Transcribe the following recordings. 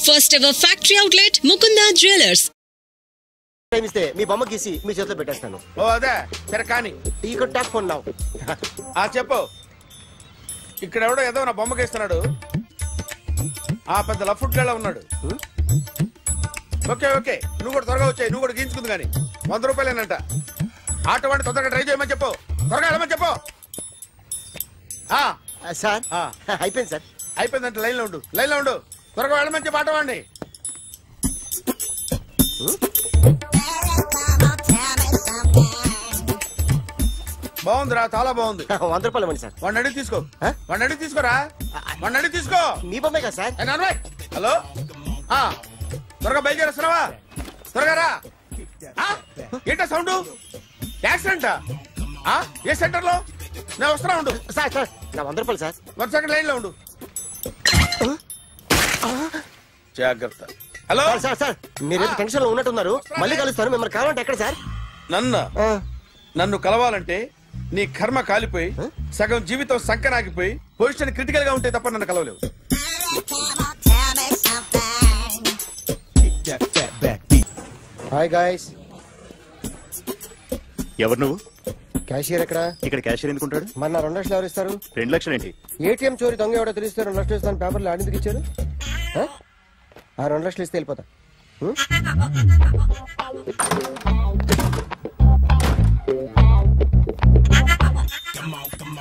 First ever factory outlet, Mukunda Jewelers. మీ బొమ్మ గీసి మీ చేతిలో పెట్టేస్తాను. ఓ అదే సరే కానీ ఈ కుడ్ టాక్ ఫోన్ నౌ. చెప్పు. ఇక్కడ ఎవడో ఏదో నా బొమ్మ గీస్తున్నాడు. పెద్ద లఫుట్ గేళ ఉన్నాడు. ఓకే ఓకే నువ్వు కూడా త్వరగా వచ్చాయి. నువ్వు కూడా గీంచుకుంది కానీ 100 రూపాయలేనంట. ఆటో వాడిని తొందరగా డ్రైవ్ చేయమని చెప్పు. త్వరగా వెళ్ళమని చెప్పు. సార్ అయిపోయింది సార్. అయిపోయిందంటే లైన్లో ఉండు. త్వరగా వెళ్ళమని చెప్పు ఆటో వాడిని. బాగుందిరా, చాలా బాగుంది. 100 రూపాయలు ఇవ్వండి సార్. వాడిని అడిగి తీసుకోరా. వాడిని అడిగి తీసుకో. మీ బొమ్మే కదా సార్. హలో త్వరగా బయలుదేరేస్తున్నావా? త్వరగా రా. ఏంటా సౌండ్? యాక్సిడెంట్? ఏ సెంటర్ లో? నేను వస్తున్నా ఉండు. సార్ సార్ నా 100 రూపాయలు సార్. 1 సెకండ్ లైన్ లో ఉండు. జాగ్రత్త. హలో సార్ సార్ మీరు టెన్షన్ లో ఉన్నట్టున్నారు. మళ్ళీ కలుస్తాను. మిమ్మల్ని కావాలంటే ఎక్కడ సార్? నన్ను కలవాలంటే నీ కర్మ కాలిపోయి సగం జీవితం సంకనాగిపోయి పొజిషన్ క్రిటికల్ గా ఉంటే తప్ప నన్ను కలవలేవు. Hi guys. ఎవరు నువ్వు? క్యాషియర్ ఎక్కడ? ఇక్కడ క్యాషియర్ ఎందుకుంటాడు? మన 2 లక్షలు ఎవరు ఇస్తారు? 2 లక్షలు ఏంటి? ఏటీఎం చోరీ దొంగ ఎవడో తెలిస్తే 2 లక్షలు ఇస్తాను పేపర్లు ఆడిందుకు ఇచ్చారు. 2 లక్షలు ఇస్తే వెళ్ళిపోతా.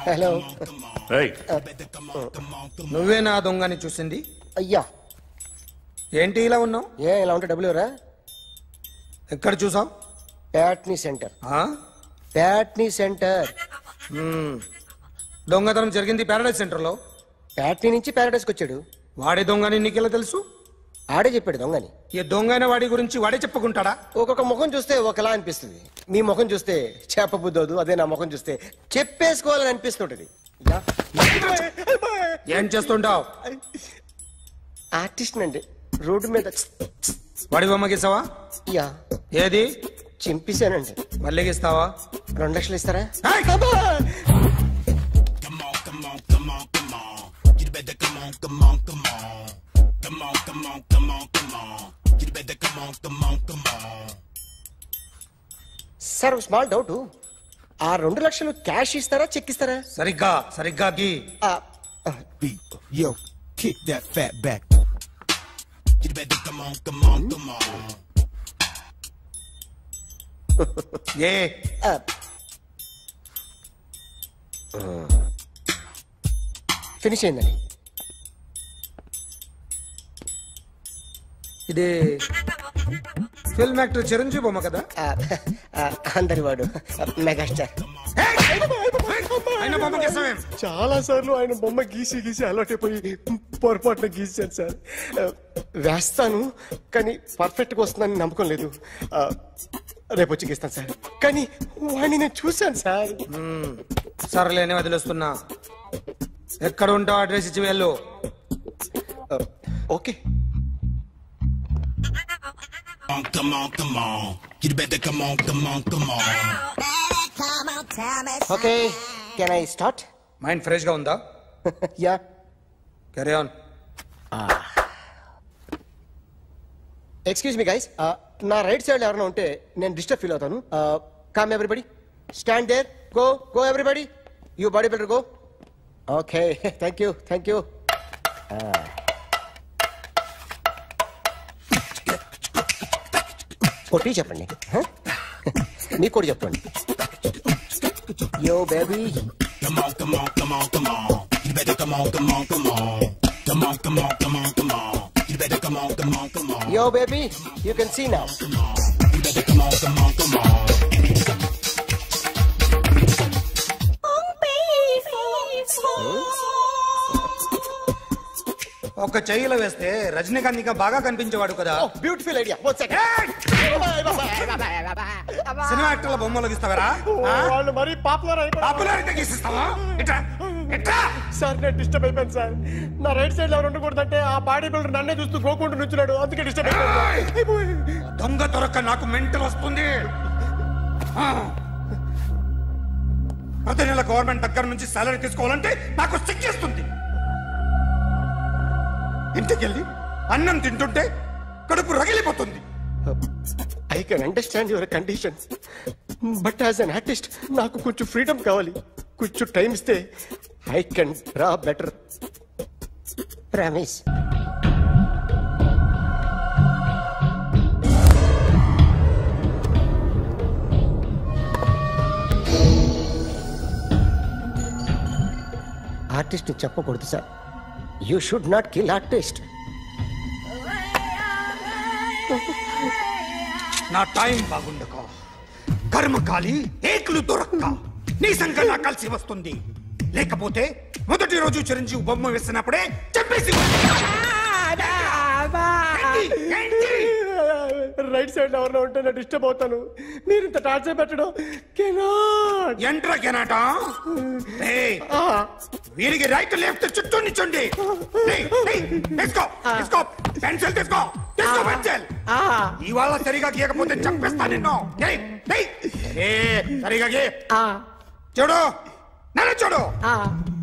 హలో. నువ్వే నా దొంగని చూసింది? అయ్యా ఏంటి ఇలా ఉన్నావు? ఇలా ఉంటే డబ్బులు ఎవరా? ఎక్కడ చూసావు? ప్యాట్నీ సెంటర్. దొంగతనం జరిగింది ప్యారడైజ్ సెంటర్ లో. ప్యాట్నీ నుంచి ప్యారడైజ్కి వచ్చాడు. వాడే దొంగని నీకెలా తెలుసు? ఆడే చెప్పాడు దొంగని. ఈ దొంగైన వాడి గురించి వాడే చెప్పుకుంటాడా? ఒక్కొక్క ముఖం చూస్తే ఒకలా అనిపిస్తుంది. మీ ముఖం చూస్తే చెప్పబుద్దోదు. అదే నా ముఖం చూస్తే చెప్పేసుకోవాలని అనిపిస్తుంటది. ఏం చేస్తుంటావు? ఆర్టిస్ట్ అండి. రోడ్డు మీద వాడి బొమ్మ గీసావా? యా. ఏది? చింపేశానండి. మళ్ళీ గీస్తావా? 2 లక్షలు ఇస్తారా? Sir small doubt. 2 లక్షలు క్యాష్ ఇస్తారా చెక్ ఇస్తారా? సరిగ్గా గీ. Yo, kick that fat back. You better come on. Finish అయిందండి. ఇది ఫిల్మ్ యాక్టర్ చిరంజీవి బొమ్మ కదా? అందరి వాడు మెగాస్టార్. చాలా సార్లు ఆయన బొమ్మ గీసి అలవాటైపోయి పొరపాటున గీసాను సార్. వేస్తాను కానీ పర్ఫెక్ట్గా వస్తుందని నమ్మకం లేదు. రేపు వచ్చి గీస్తాను సార్. కానీ వాడిని నేను చూశాను సార్. సర్లేని వదిలేస్తున్నా. ఎక్కడ ఉంటావు అడ్రస్ ఇచ్చి వెళ్ళు. Okay. Come on. You better come on. Okay, can I start? Mind fresh గా ఉందా? Yeah. Carry on. Excuse me guys. నా రైట్ సైడ్ ఎవరైనా ఉంటే నేను డిస్టర్బ్ ఫీల్ అవుతాను. Come everybody. Stand there. Go everybody. You body builder go. Okay. Thank you. కొట్టి చెప్పండి. మీకు కూడా చెప్పండి. Yo baby. Come on. You better come on. Come on. You better come on. Yo baby, you can see now. You better come on. ఒక చెయ్యిలో వేస్తే రజనీకాంత్ ఇంకా బాగా కనిపించేవాడు కదా. Beautiful idea. సినిమా యాక్టర్ల బొమ్మలు గీస్తావరా? వాళ్ళు మరి పాపులర్ అయితే గీసిస్తావా? సార్ నేను డిస్టర్బ్ అయిపోయాను సార్. నా రైట్ సైడ్ ఎవరు ఉండకూడదంటే ఆ బాడీ బిల్డర్ నన్నే చూస్తూ గోకుంటూ నుంచున్నాడు. అందుకే డిస్టర్బ్ అయిపోయాను. దొంగ దొరక్క నాకు మెంటల్ వస్తుంది. ప్రతి నెల గవర్నమెంట్ దగ్గర నుంచి సాలరీ తీసుకోవాలంటే నాకు సిగ్గేస్తుంది. ఇంటికెళ్ళి అన్నం తింటుంటే కడుపు రగిలిపోతుంది. I can understand your conditions, but as an artist నాకు కొంచెం ఫ్రీడమ్ కావాలి. కొంచెం టైం ఇస్తే I can draw better. Promise. Artist చెప్పకూడదు sir. You should not kill artist. నా టైం బాగుండక కర్మకాలి ఏకులు దొరక్క నీ సంఖ్య నాకు కలిసి వస్తుంది. లేకపోతే మొదటి రోజు చిరంజీవి బొమ్మ వేసినప్పుడే చెప్పేసి రైట్ సైడ్ ఎవరిలో ఉంటే నేను డిస్టర్బ్ అవుతాను. మీరు ఇంత టార్చర్ పెట్టడం ఎంట్రా కెనాట. వీరికి రైట్ లెఫ్ట్ చుట్టూ నిచ్చండి. తీసుకో తీసుకో పెన్సిల్ తీసుకో తీసుకో పెన్సిల్. ఇవాళ సరిగా గీయకపోతే చంపేస్తా నిన్ను. సరిగా గీ. చూడు నన్ను చూడు.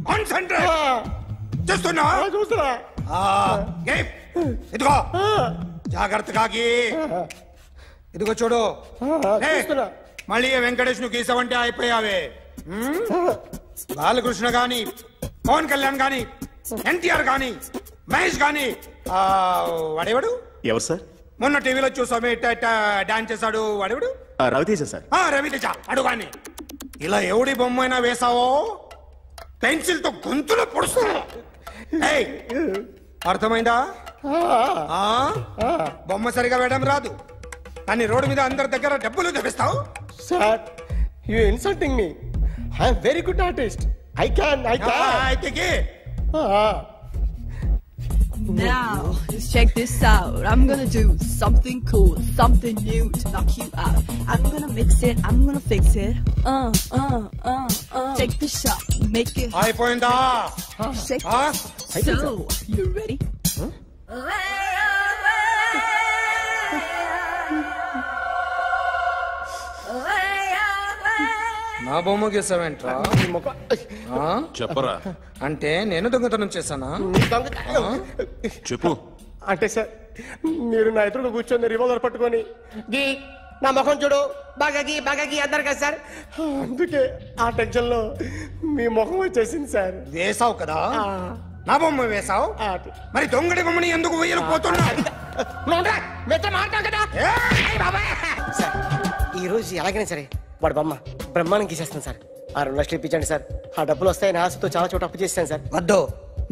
కాన్సంట్రేట్ చేస్తున్నా. చూస్తున్నా. ఇదిగో జాగ్రత్తగా గీ. ఇదిగో చూడు. మళ్ళీ వెంకటేష్ ను గీసావంటే అయిపోయావే. బాలకృష్ణ గాని, పవన్ కళ్యాణ్ గాని, ఎన్టీఆర్ గాని, మహేష్ గాని, వాడేవాడు ఎవరు సార్? మొన్న టీవీలో చూసామే డాన్స్ చేశాడు వాడేవాడు? రవితేజ సార్. రవితేజ అడు గాని. ఇలా ఎవడి బొమ్మ అయినా వేసావో పెన్సిల్ తో గొంతులో పొడుస్తా. అర్థమైందా? బొమ్మ సరిగా వేయడం రాదు కానీ రోడ్డు మీద అందరి దగ్గర డబ్బులు తెప్పిస్తావు. Sir you insulting me. I am very good artist. I can. Now, just check this out. I'm gonna do something cool, something new to knock you out. I'm gonna mix it, I'm gonna fix it. Take the shot, make it. అయిపోయిందా? Shake it. So, you ready? నా బొమ్మ గీసావేంట్రా? చెప్పరా. అంటే నేను దొంగతనం చేశానా? చెప్పు. అంటే సార్ మీరు నా ఎదురుగా కూర్చొని రివాల్వర్ పట్టుకొని గీ నా ముఖం చూడు బాగా గీ అన్నారు కదా సార్. అందుకే ఆ టెన్షన్ లో మీ ముఖం వచ్చేసింది సార్. వేసావు కదా, నా బొమ్మ వేసావు. మరి దొంగడి బొమ్మని ఎందుకు వేయలేకపోతున్నా? సార్ ఈ రోజు ఎలాగైనా సరే వాడు బొమ్మ బ్రహ్మాండం గీసేస్తాను సార్. 6 లక్షలు ఇప్పించండి సార్. ఆ డబ్బులు వస్తాయని ఆశతో చాలా చోట అప్పు చేస్తాను సార్. వద్దు,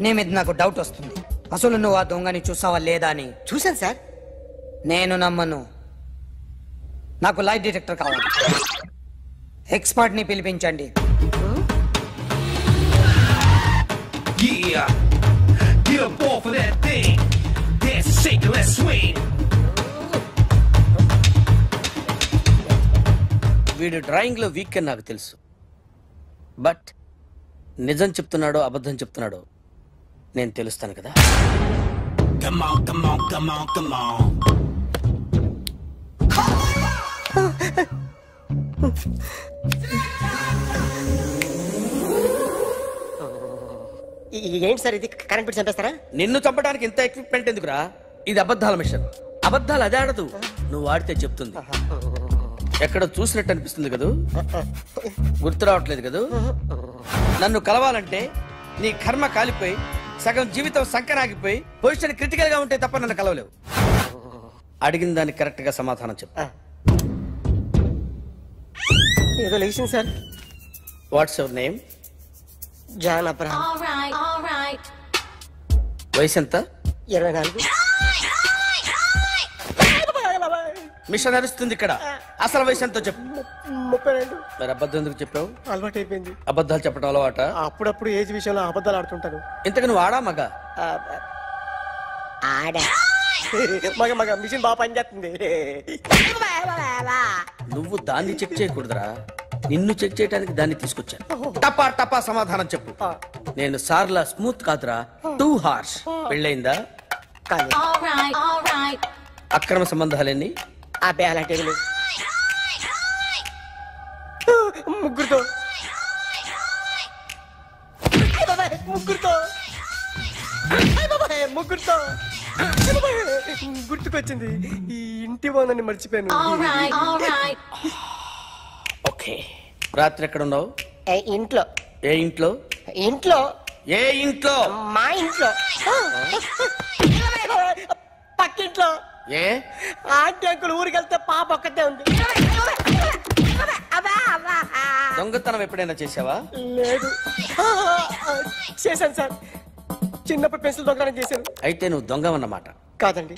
నీ మీద నాకు డౌట్ వస్తుంది. అసలు నువ్వు ఆ దొంగని చూసావా లేదా అని. చూశాను సార్. నేను నమ్మను. నాకు లైట్ డిటెక్టర్ కావాలి. ఎక్స్పర్ట్ ని పిలిపించండి. వీడు డ్రాయింగ్ లో వీక్ అని నాకు తెలుసు. బట్ నిజం చెప్తున్నాడో అబద్ధం చెప్తున్నాడో నేను తెలుస్తాను కదా. Come on, come on, come on, come on. ఏంటి సార్ ఇది? కరెంట్ బిల్ చంపేస్తారా? నిన్ను చంపడానికి ఇంత ఎక్విప్మెంట్ ఎందుకురా? ఇది అబద్ధాల మిషన్. అబద్ధాలు అదే ఆడదు, నువ్వు ఆడితే చెప్తుంది. ఎక్కడ చూసినట్టు అనిపిస్తుంది కదూ? గుర్తు రావట్లేదు కదూ? నన్ను కలవాలంటే నీ కర్మ కాలిపోయి సగం జీవితం సంకనాగిపోయి పొజిషన్ క్రిటికల్ గా ఉంటే తప్ప నన్ను కలవలేవు. అడిగిన దానికి కరెక్ట్ గా సమాధానం చెప్పు. ఏదో లేచింది sir. What's your name? John Abraham. వయసు ఎంత? 24. మిషన్ నడుస్తుంది ఇక్కడ. అసలు వయసు ఎంతో చెప్పు. 32. మరి అబద్ధం ఎందుకు చెప్పావు? అలవాటు అయిపోయింది. అబద్ధాలు చెప్పడం అలవాట? అప్పుడప్పుడు ఏజ్ విషయంలో అబద్ధాలు ఆడుతుంటాను. ఇంతకు నువ్వు ఆడా మగ? ఆడా. మగ మిషన్ బాగా పనిచేస్తుంది. నువ్వు దాన్ని చెక్ చేయకూడదురా, నిన్ను చెక్ చేయడానికి దాన్ని తీసుకొచ్చాను. టపా టపా సమాధానం చెప్పు. నేను సార్లా స్మూత్ కాదురా, టూ హార్ష్. పెళ్ళయిందా? అక్రమ సంబంధాలన్నీ? అబ్బే అలాంటి ముగ్గురుతో ముగ్గురుతో గుర్తుకొచ్చింది, ఈ ఇంటి ఓనర్ని మర్చిపోయాను. ఓకే, రాత్రి ఎక్కడ ఉన్నావు? ఇంట్లో. ఏ ఇంట్లో? ఇంట్లో. ఏ ఇంట్లో? మా ఇంట్లో. పక్కింట్లో. ఏ ఆంటీ అంకుల్ ఊరికి వెళ్తే పాప ఒక్కతే ఉంది. దొంగతనం ఎప్పుడైనా చేసావా? లేదు. చేశాను సార్, చిన్నప్పుడు పెన్సిల్ దొంగతనం చేశాను. అయితే నువ్వు దొంగవన్నమాట. కాదండి,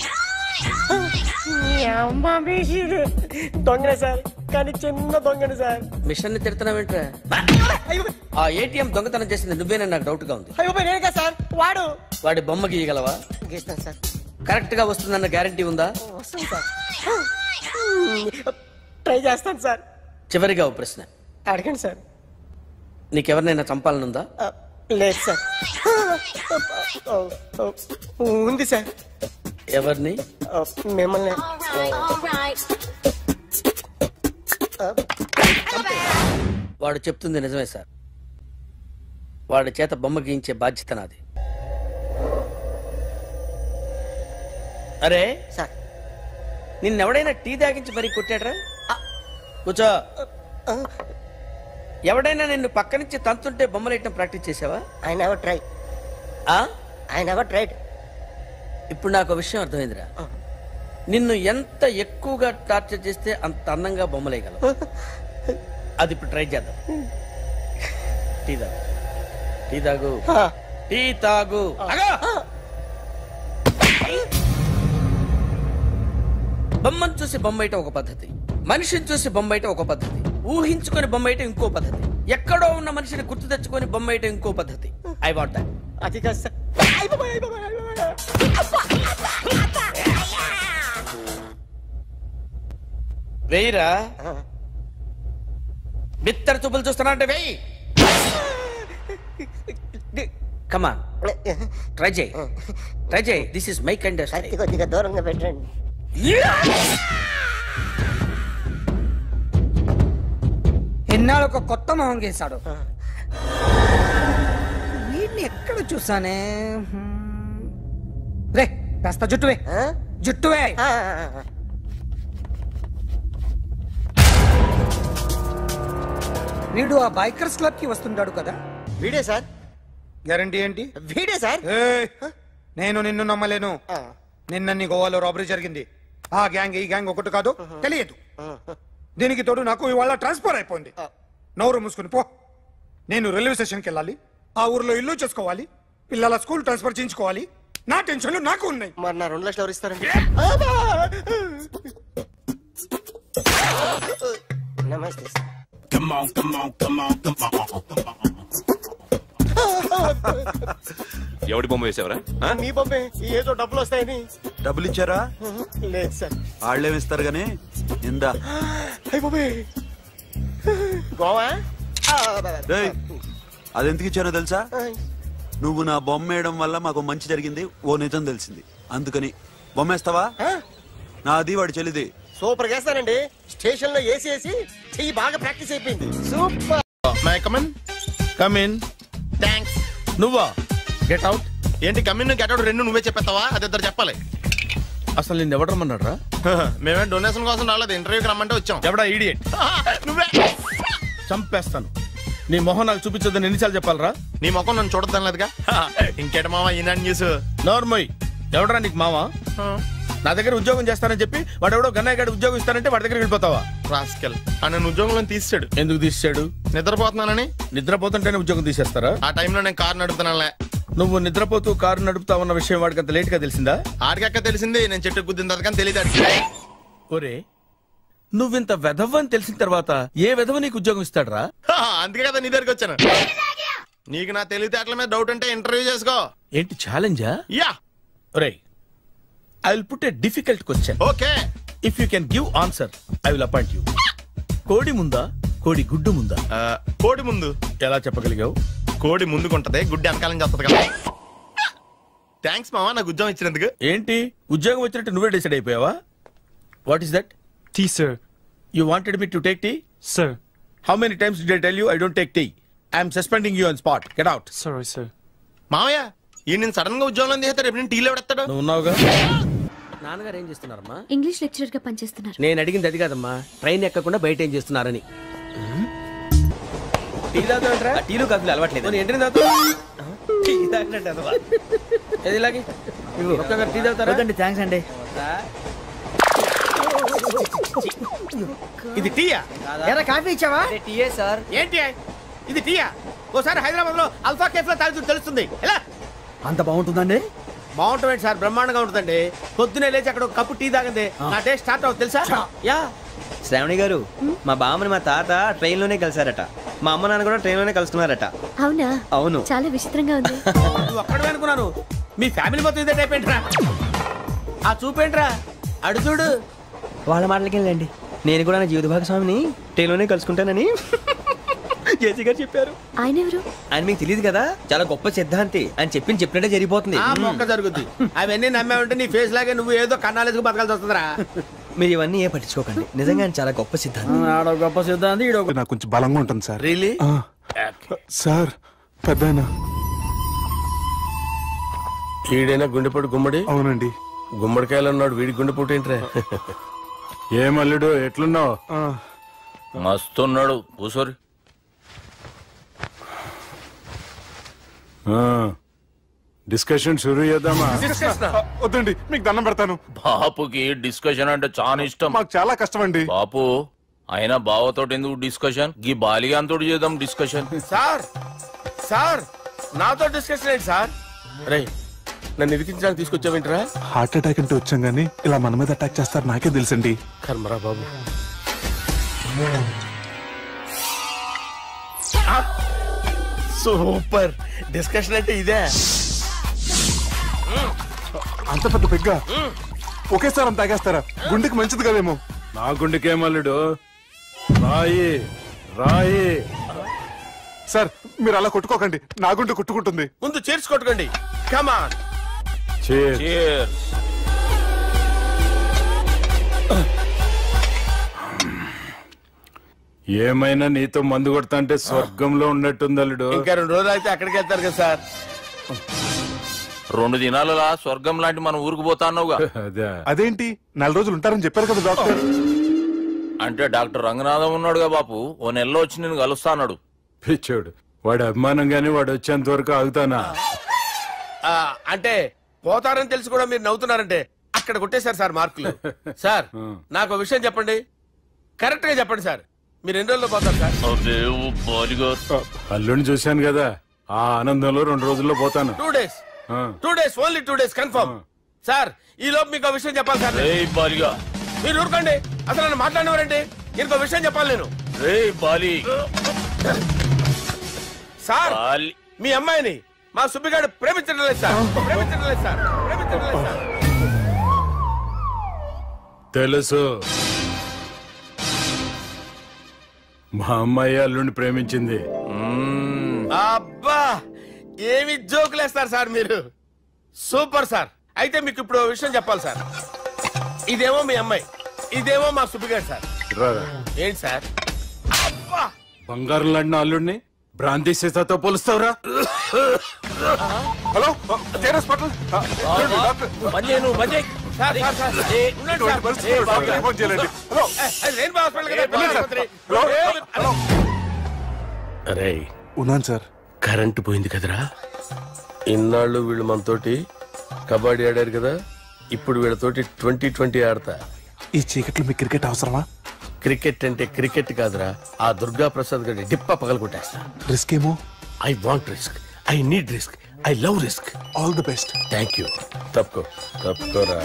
దొంగనే సార్, కానీ చిన్న దొంగని సార్. మిషన్ ని తిడుతున్నావేంట్రా? ఆ ఏటీఎం దొంగతనం చేసింది నువ్వేనని నాకు డౌట్ గా ఉంది. అయ్యో నేనే సార్. వాడి బొమ్మ గీయగలవా? గీస్తాను సార్. కరెక్ట్ గా వస్తుందన్న గ్యారంటీ ఉందా? వస్తాను సార్, ట్రై చేస్తాను సార్. చివరిగా ఓ ప్రశ్న అడగండి సార్. నీకెవరినైనా చంపాలనుందా? లేదు సార్. ఉంది సార్. ఎవరిని? మిమ్మల్ని. వాడు చెప్తుంది నిజమే సార్. వాడి చేత బొమ్మ గీయించే బాధ్యత నాది. అరే సార్, నిన్నెవడైనా టీ తాగించి మరీ కొట్టాడ్రా? కూర్చో. ఎవడైనా నిన్ను పక్క నుంచి తంతుంటే బొమ్మలేయటం ప్రాక్టీస్ చేసావా? I never try. I never tried. ఇప్పుడు నాకు విషయం అర్థమైందిరా. నిన్ను ఎంత ఎక్కువగా టార్చర్ చేస్తే అంత అందంగా బొమ్మలేయగలవు. అది ఇప్పుడు ట్రై చేద్దాం. టీ తాగు, టీ తాగు, టీ తాగు. బొమ్మను చూసి బొమ్మయటం ఒక పద్ధతి, మనిషిని చూసి బొమ్మయటం ఒక పద్ధతి, ఊహించుకొని బొమ్మయటం ఇంకో పద్ధతి, ఎక్కడో ఉన్న మనిషిని గుర్తు తెచ్చుకొని బొమ్మయటం ఇంకో పద్ధతి. I want that. అది కాదు సార్. వెయ్యిరా. బిత్తర చూపులు చూస్తున్నా అంటే వెయ్యి. కమాన్, ట్రై చేయి, ట్రై చేయి. This is my kind of style. కొద్దిగా దూరంగా పెట్టండి. ఎన్నాళ్ళు ఒక కొత్త మొహం గీశాడు. వీడిని ఎక్కడ చూసానే? రే కాస్త జుట్టువే, జుట్టువే. వీడు ఆ బైకర్స్ క్లబ్ కి వస్తుంటాడు కదా? వీడే సార్. గ్యారంటీ ఏంటి? వీడే సార్. నేను నిన్ను నమ్మలేను. నిన్న నీ గోవాలో రాబరీ జరిగింది. ఆ గ్యాంగ్ ఈ గ్యాంగ్ ఒకటి కాదు, తెలియదు. దీనికి తోడు నాకు ఇవాళ ట్రాన్స్ఫర్ అయిపోయింది. నోరు మూసుకుని పో. నేను రైల్వే స్టేషన్కి వెళ్ళాలి, ఆ ఊర్లో ఇల్లు చేసుకోవాలి, పిల్లల స్కూల్ ట్రాన్స్ఫర్ చేయించుకోవాలి. నా టెన్షన్లు నాకు ఉన్నాయి. మరి నా 2 లక్షలు ఎవరు ఇస్తారండి? నమస్తే sir. Come on, come on, come on, come on, come on. ఎవడి బొమ్మ వేసావరా? మీ బొమ్మే. ఏదో డబ్బులు వస్తాయని. డబ్బులు ఇచ్చారా? లేదు సార్. వాళ్ళేమి ఇస్తారు గానీ ఇందా. గోవా అదెందుకు ఇచ్చానో తెలుసా? నువ్వు నా బొమ్మ వేయడం వల్ల మాకు మంచి జరిగింది, ఓ నిజం తెలిసింది. అందుకని బొమ్మేస్తావా? నాది వాడి చెల్లిది. సూపర్ చేస్తానండి. స్టేషన్ లో ఏసీ వేసి చెయ్యి బాగా ప్రాక్టీస్ అయిపోయింది. Super. May come in. Come in. Thanks. నువ్వా? Get out. ఏంటి కమిన్ గెట్ అవుట్ రెండు నువ్వే చెప్పేస్తావా? అది ఇద్దరు చెప్పాలి. అసలు నిన్ను ఎవడు రమ్మన్నాడు రా? మేమే డొనేషన్ కోసం రాలేదు, ఇంటర్వ్యూకి రమ్మంటే వచ్చాం. ఎవడా ఈడియట్? నువ్వే. చంపేస్తాను. నీ మొహం నాకు చూపించొద్దని ఎన్నిసార్లు చెప్పాలరా? నీ మొహం నన్ను చూడద్దాం లేదుగా. ఇంకేట మామ ఈనాడు న్యూస్. నోర్మోయ్. ఎవడరా నీకు మావా? నా దగ్గర ఉద్యోగం చేస్తానని చెప్పి వాడు ఎవడో గన్నయ్య గారి ఉద్యోగం ఇస్తానంటే వాడి దగ్గర వెళ్ళిపోతావా? రాస్కెల్. నన్ను ఉద్యోగంలో తీసాడు. ఎందుకు తీసాడు? నిద్రపోతున్నానని. నిద్రపోతుంటేనే ఉద్యోగం తీసేస్తారా? ఆ టైంలో నేను కారు నడుపుతున్నానులే. నువ్వు నిద్రపోతూ కారు నడుపుతా ఉన్న విషయం వాడికి అంత లేట్ గా తెలిసిందా? ఆడికక్క తెలిసింది, నేను చెట్టు గుద్దిన తర్వాత కానీ తెలియదు. ఒరే, నువ్వింత వెధవ అని తెలిసిన తర్వాత ఏ వెధవ నీకు ఉద్యోగం ఇస్తాడరా? అందుకే కదా నీ దగ్గరికి వచ్చాను. నీకు నా తెలివితేటల మీద డౌట్ అంటే ఇంటర్వ్యూ చేసుకో. ఏంటి ఛాలెంజా? యా. ఒరే, I will put a difficult question. Okay. If you can give answer, I will appoint you. కోడి ముందా, కోడి గుడ్డు ముందా? కోడి ముందు. ఎలా చెప్పగలిగావు? కోడి ముందుకుంటది, గుడ్డి వెనకాలం చేస్తుంది కదా. థ్యాంక్స్ మామా నాకు ఉద్యోగం ఇచ్చినందుకు. ఏంటి ఉద్యోగం వచ్చినట్టు నువ్వే డిసైడ్ అయిపోయావా? What is that? Tea sir. You wanted me to take tea? Sir. How many times did I tell you I don't take tea? I am suspending you on spot. Get out. Sorry, sir. మామయ్య ఈ నేను sudden గా ఉద్యోగంలో దిగుతాడు రేపు నేను టీలో పెడతాడు. నువ్వు ఉన్నావుగా. నాన్నగారు ఏం చేస్తున్నారమ్మా? ఇంగ్లీష్ లెక్చరర్ గా పనిచేస్తున్నారు. నేను అడిగింది అది కాదమ్మా, ట్రైన్ ఎక్కకుండా బయట ఏం చేస్తున్నారని. టీ తాగుతాంట్రా? టీలు కాదు అలవాట్లేదు. ఏంటి తాగుతావు? టీ తాగినట్టు ఏది ఇలాగే టీ తాగుతారా? థ్యాంక్స్ అండి. ఇది టీయా? ఎరా కాఫీ ఇచ్చావా? టీయే సార్. ఏంటి ఇది టీయా? ఓసారి హైదరాబాద్ లో అల్ఫా కేఫ్ లో తాగుతూ తెలుస్తుంది. ఎలా అంత బాగుంటుందండి? బాగుంటుంది సార్, బ్రహ్మాండంగా ఉంటుందండి. పొద్దునే లేచి అక్కడ ఒక కప్పు టీ తాగింది నా డే స్టార్ట్ అవుతుంది తెలుసా? యా. శ్రావణి గారు, మా బామ్మని మా తాత ట్రైన్ లోనే కలిసారట. మా అమ్మ నాన్న కూడా ట్రైన్ లోనే కలుసుకున్నారట. అవునా? అవును. చాలా విచిత్రంగా ఉంది. నువ్వు అక్కడే అనుకున్నాను, మీ ఫ్యామిలీ మొత్తం ఇదే టైప్ ఏంట్రా? ఆ చూపేంట్రా అడు చూడు. వాళ్ళ మాటలకి వెళ్ళండి. నేను కూడా నా జీవిత భాగస్వామిని ట్రైన్ లోనే కలుసుకుంటానని జేసీ గారు చెప్పారు. ఆయన ఎవరు? ఆయన మీకు తెలియదు కదా, చాలా గొప్ప సిద్ధాంతి అని చెప్పినట్టే జరిగిపోతుంది. మొక్క జరుగుద్ది. అవన్నీ నమ్మే ఉంటే నీ ఫేస్ లాగే నువ్వు ఏదో కన్నాలేసుకు బతకాల్సి వస్తుందిరా. మీరు ఇవన్నీ ఏ పట్టించుకోకండి. నిజంగా ఆయన చాలా గొప్ప సిద్ధాంతి. గొప్ప సిద్ధాంతి. నాకు కొంచెం బలంగా ఉంటుంది సార్. రియలీ? సార్ పెద్దయినా ఈడైనా గుండెపోటు గుమ్మడి? అవునండి. గుమ్మడికాయలు అన్నాడు, వీడి గుండెపోటు ఏంట్రా? ఏమల్లుడు ఎట్లున్నావు? మస్తున్నాడు కూసోరి. డిస్కషన్ షురూ చేద్దామా? వద్దండి, మీకు దండం పెడతాను. బాపుకి డిస్కషన్ అంటే చాలా ఇష్టం. మాకు చాలా కష్టం అండి. బాపు అయినా బావతోటి ఎందుకు డిస్కషన్? గీ బాలిగాంతోటి చేద్దాం డిస్కషన్. సార్ సార్ నాతో డిస్కషన్ ఏంటి సార్? రే నన్ను ఇరికించడానికి తీసుకొచ్చావేంట్రా? హార్ట్ అటాక్ అంటే వచ్చాం గానీ ఇలా మన మీద అటాక్ చేస్తారు నాకే తెలుసండి. కర్మరా బాబు. సూపర్ డిస్కషన్ అంటే ఇదే. అంత పెద్ద పెగ్గా ఒకేసారి అంత తాగేస్తారా? గుండెకి మంచిది కదేమో. నా గుండెకేమల్లుడు రాయి రాయి. సార్ మీరు అలా కొట్టుకోకండి, నా గుండె కొట్టుకుంటుంది. ముందు చేర్చి కొట్టుకోండి. కమాన్. ఏమైనా నీతో మందు కొడతా అంటే స్వర్గంలో ఉన్నట్టుంది అల్లుడు. ఇంకా 2 రోజులు అయితే అక్కడికి వెళ్తారు కదా సార్. 2 దినాలలా స్వర్గం లాంటి మన ఊరికి పోతాన్నావుగా. అదేంటి 4 రోజులు ఉంటారని చెప్పారు కదా డాక్టర్. అంటే డాక్టర్ రంగనాథం ఉన్నాడుగా బాపు, ఓ నెలలో వచ్చి నేను కలుస్తా అన్నాడు. పిచ్చోడు, వాడి అభిమానం గాని వాడు వచ్చేంత వరకు ఆగుతానా? అంటే పోతారని తెలిసి కూడా మీరు నవ్వుతున్నారంటే అక్కడ కొట్టేశారు సార్ మార్కులు. సార్ నాకు విషయం చెప్పండి, కరెక్ట్ గా చెప్పండి సార్. మీరు ఎన్ని రోజుల్లో పోతారు సార్? అల్లుడిని చూశాను కదా, ఆ ఆనందంలో 2 రోజుల్లో పోతాను. 2 days. 2 days, only 2 days confirm. Sir ఈ లోపు మీకు విషయం చెప్పాలి సార్. మీరు ఊరుకోండి, అసలు నన్ను మాట్లాడినవారండి. ఇంకో విషయం చెప్పాలి నేను. సార్ మీ అమ్మాయిని మా సుబ్బిగాడు ప్రేమించడం లేదు సార్. ప్రేమించడం లేదు సార్. ప్రేమించడం లేదు సార్. తెలుసు, మా అమ్మాయి అల్లుడిని ప్రేమించింది. అబ్బా ఏమి జోకులేస్తారు సార్ మీరు. Super sir. అయితే మీకు ఇప్పుడు విషయం చెప్పాలి సార్. ఇదేమో మీ అమ్మాయి, ఇదేమో మా సుబ్బిగాడు సార్. ఏంటి సార్? అబ్బా బంగారం లాంటి అల్లుడిని భ్రాంతి సీతతో పోలుస్తావురా? హలో అరే ఉన్నాను సార్. కరెంటు పోయింది కదరా. ఇన్నాళ్ళు వీళ్ళు మనతోటి కబడ్డీ ఆడారు కదా, ఇప్పుడు వీళ్ళతోటి 2020 ఆడతా. ఈ చీకట్లో మీకు క్రికెట్ అవసరమా? క్రికెట్ అంటే క్రికెట్ కాదురా, ఆ దుర్గా ప్రసాద్ గారి డిప్ప పగలగొట్టేస్తా. రిస్క్ ఏమో. I want risk, I need risk, I love risk. All the best. Thank you. తప్పుకోరా.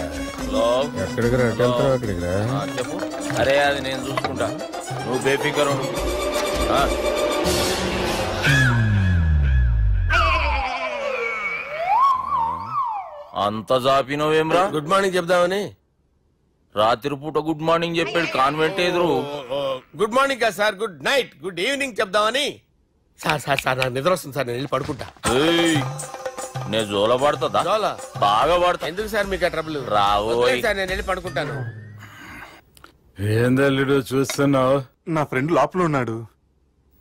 ఎక్కడికి రా? అక్కడికి రా. చెప్పు. అరే అది నేను చూసుకుంటా, నువ్వు బేఫికర్ ఉండు. అంత జాపినవేమ్రా? గుడ్ మార్నింగ్ చెప్దామని. రాత్రి పూట గుడ్ మార్నింగ్ చెప్పాడు కాన్వెంట్ ఎదురు. గుడ్ మార్నింగ్ కదా sir, good night, good evening చెప్దామని. సార్ సార్ సార్ నాకు నిద్ర వస్తుంది సార్, నేను వెళ్ళి పడుకుంటా. నేను జోల పడుతుందా? జోలా బాగా పడతా. ఎందుకు సార్ మీకు ఆ ట్రబుల్? రావు సార్, నేను వెళ్ళి పడుకుంటాను. ఏందల్లుడు చూస్తున్నావు? నా ఫ్రెండ్ లోపల ఉన్నాడు.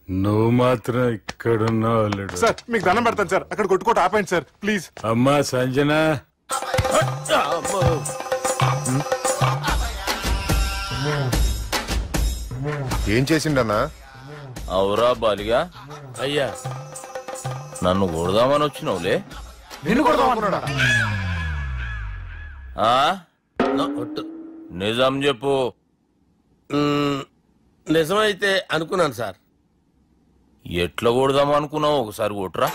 నువ్వు మాత్రం ఇక్కడున్నావు అల్లుడు. సార్ మీకు దండం పెడతాను సార్, అక్కడ కొట్టుకోట ఆపండి సార్ ప్లీజ్. అమ్మా సంజన, ఏం చేసిండన్నా? అవురా బాలిగా, అయ్యా నన్ను కొడదామని వచ్చినావులే. నిన్ను కొడదామన్నాడా? నిజం చెప్పు. నిజమైతే అనుకున్నాను సార్. ఎట్లా కొడదాం అనుకున్నావు? ఒకసారి కొట్రా.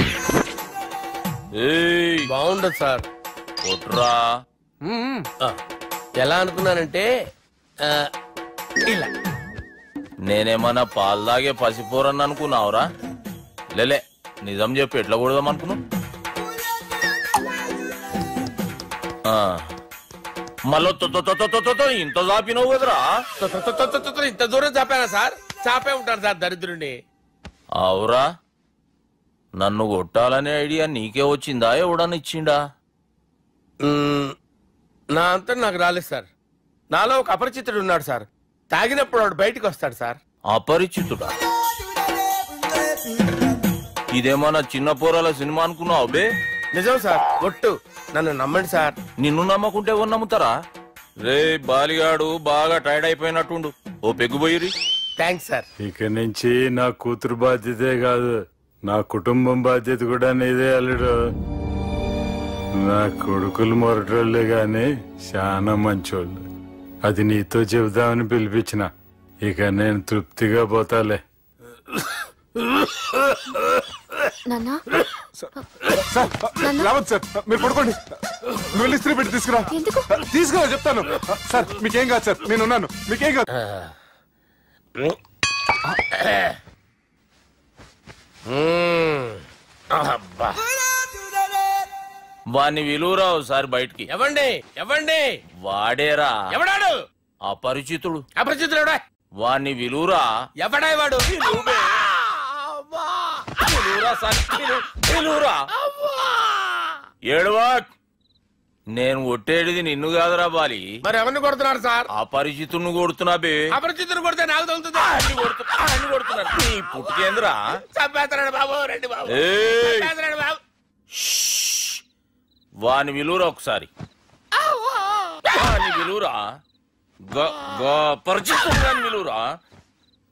బాగుండదు సార్. కొట్రా. ఎలా అనుకున్నానంటే ఇలా. నేనేమన్నా పాలు తాగే పసిపోరని అనుకున్నావురా? లేలే, నిజం చెప్పు, ఎట్లా కొడదాం అనుకున్నావు? మళ్ళీ ఇంత చాపినావు కదరా? ఇంత దూరం చాపానా సార్? చాపే ఉంటాను సార్ దరిద్రుడిని. అవురా, నన్ను కొట్టాలనే ఐడియా నీకే వచ్చిందా? ఎవడన్నా ఇచ్చిండా? నా అంతా నాకు రాలేదు సార్. నాలో ఒక అపరిచితుడు ఉన్నాడు సార్. తాగినప్పుడు వాడు బయటికి వస్తాడు సార్. అపరిచితుడా? ఇదేమన్నా చిన్న పోరాల సినిమా అనుకున్నావు బే? నిజం సార్, ఒట్టు, నన్ను నమ్మండి సార్. నిన్ను నమ్మకుంటే ఎవరు నమ్ముతారా? రే బాలిగాడు బాగా టైర్డ్ అయిపోయినట్టుండు, ఓ పెగ్గుబోయిరి. Thanks sir. ఇక నుంచి నా కూతురు బాధ్యతే కాదు, నా కుటుంబం బాధ్యత కూడా నీదే అల్లుడు. నా కొడుకులు మొరటోళ్లే గాని చాలా మంచోళ్ళు. అది నీతో చెబుదామని పిలిపించిన. ఇక నేను తృప్తిగా పోతాలే. రావద్దు సార్, మీరు పడుకోండి. నువ్వు వెళ్ళి ఇస్త్రీ పెట్టి తీసుకురా. తీసుకురా చెప్తాను సార్. మీకేం కాదు సార్, నేను ఉన్నాను. మీకేం కాదు. వాణ్ణి విలువరావు సార్ బయటికి. ఎవండి ఎవండి? వాడేరా. ఎవడాడు? అపరిచితుడు. అపరిచితుడు ఎవడా? వాణ్ణి విలువరా. ఎవడా వాడు? ఏడవా. నేను కొట్టేది నిన్ను కాదురా బాలి. మరి ఎవరిని కొడుతున్నారు సార్? అపరిచితుడిని కొడుతున్నా బే. అపరిచితుడు కొడితే నాకు తగులుతుందా? అన్ని కొడుతున్నారు. నీ పుట్టుకేంద్రా? చంపేస్తున్నాడు బాబు, రండి బాబు. చంపేస్తున్నాడు బాబు. వాని విలువరా ఒకసారి. వాని విలువరా. పరిచితుడు విలువరా.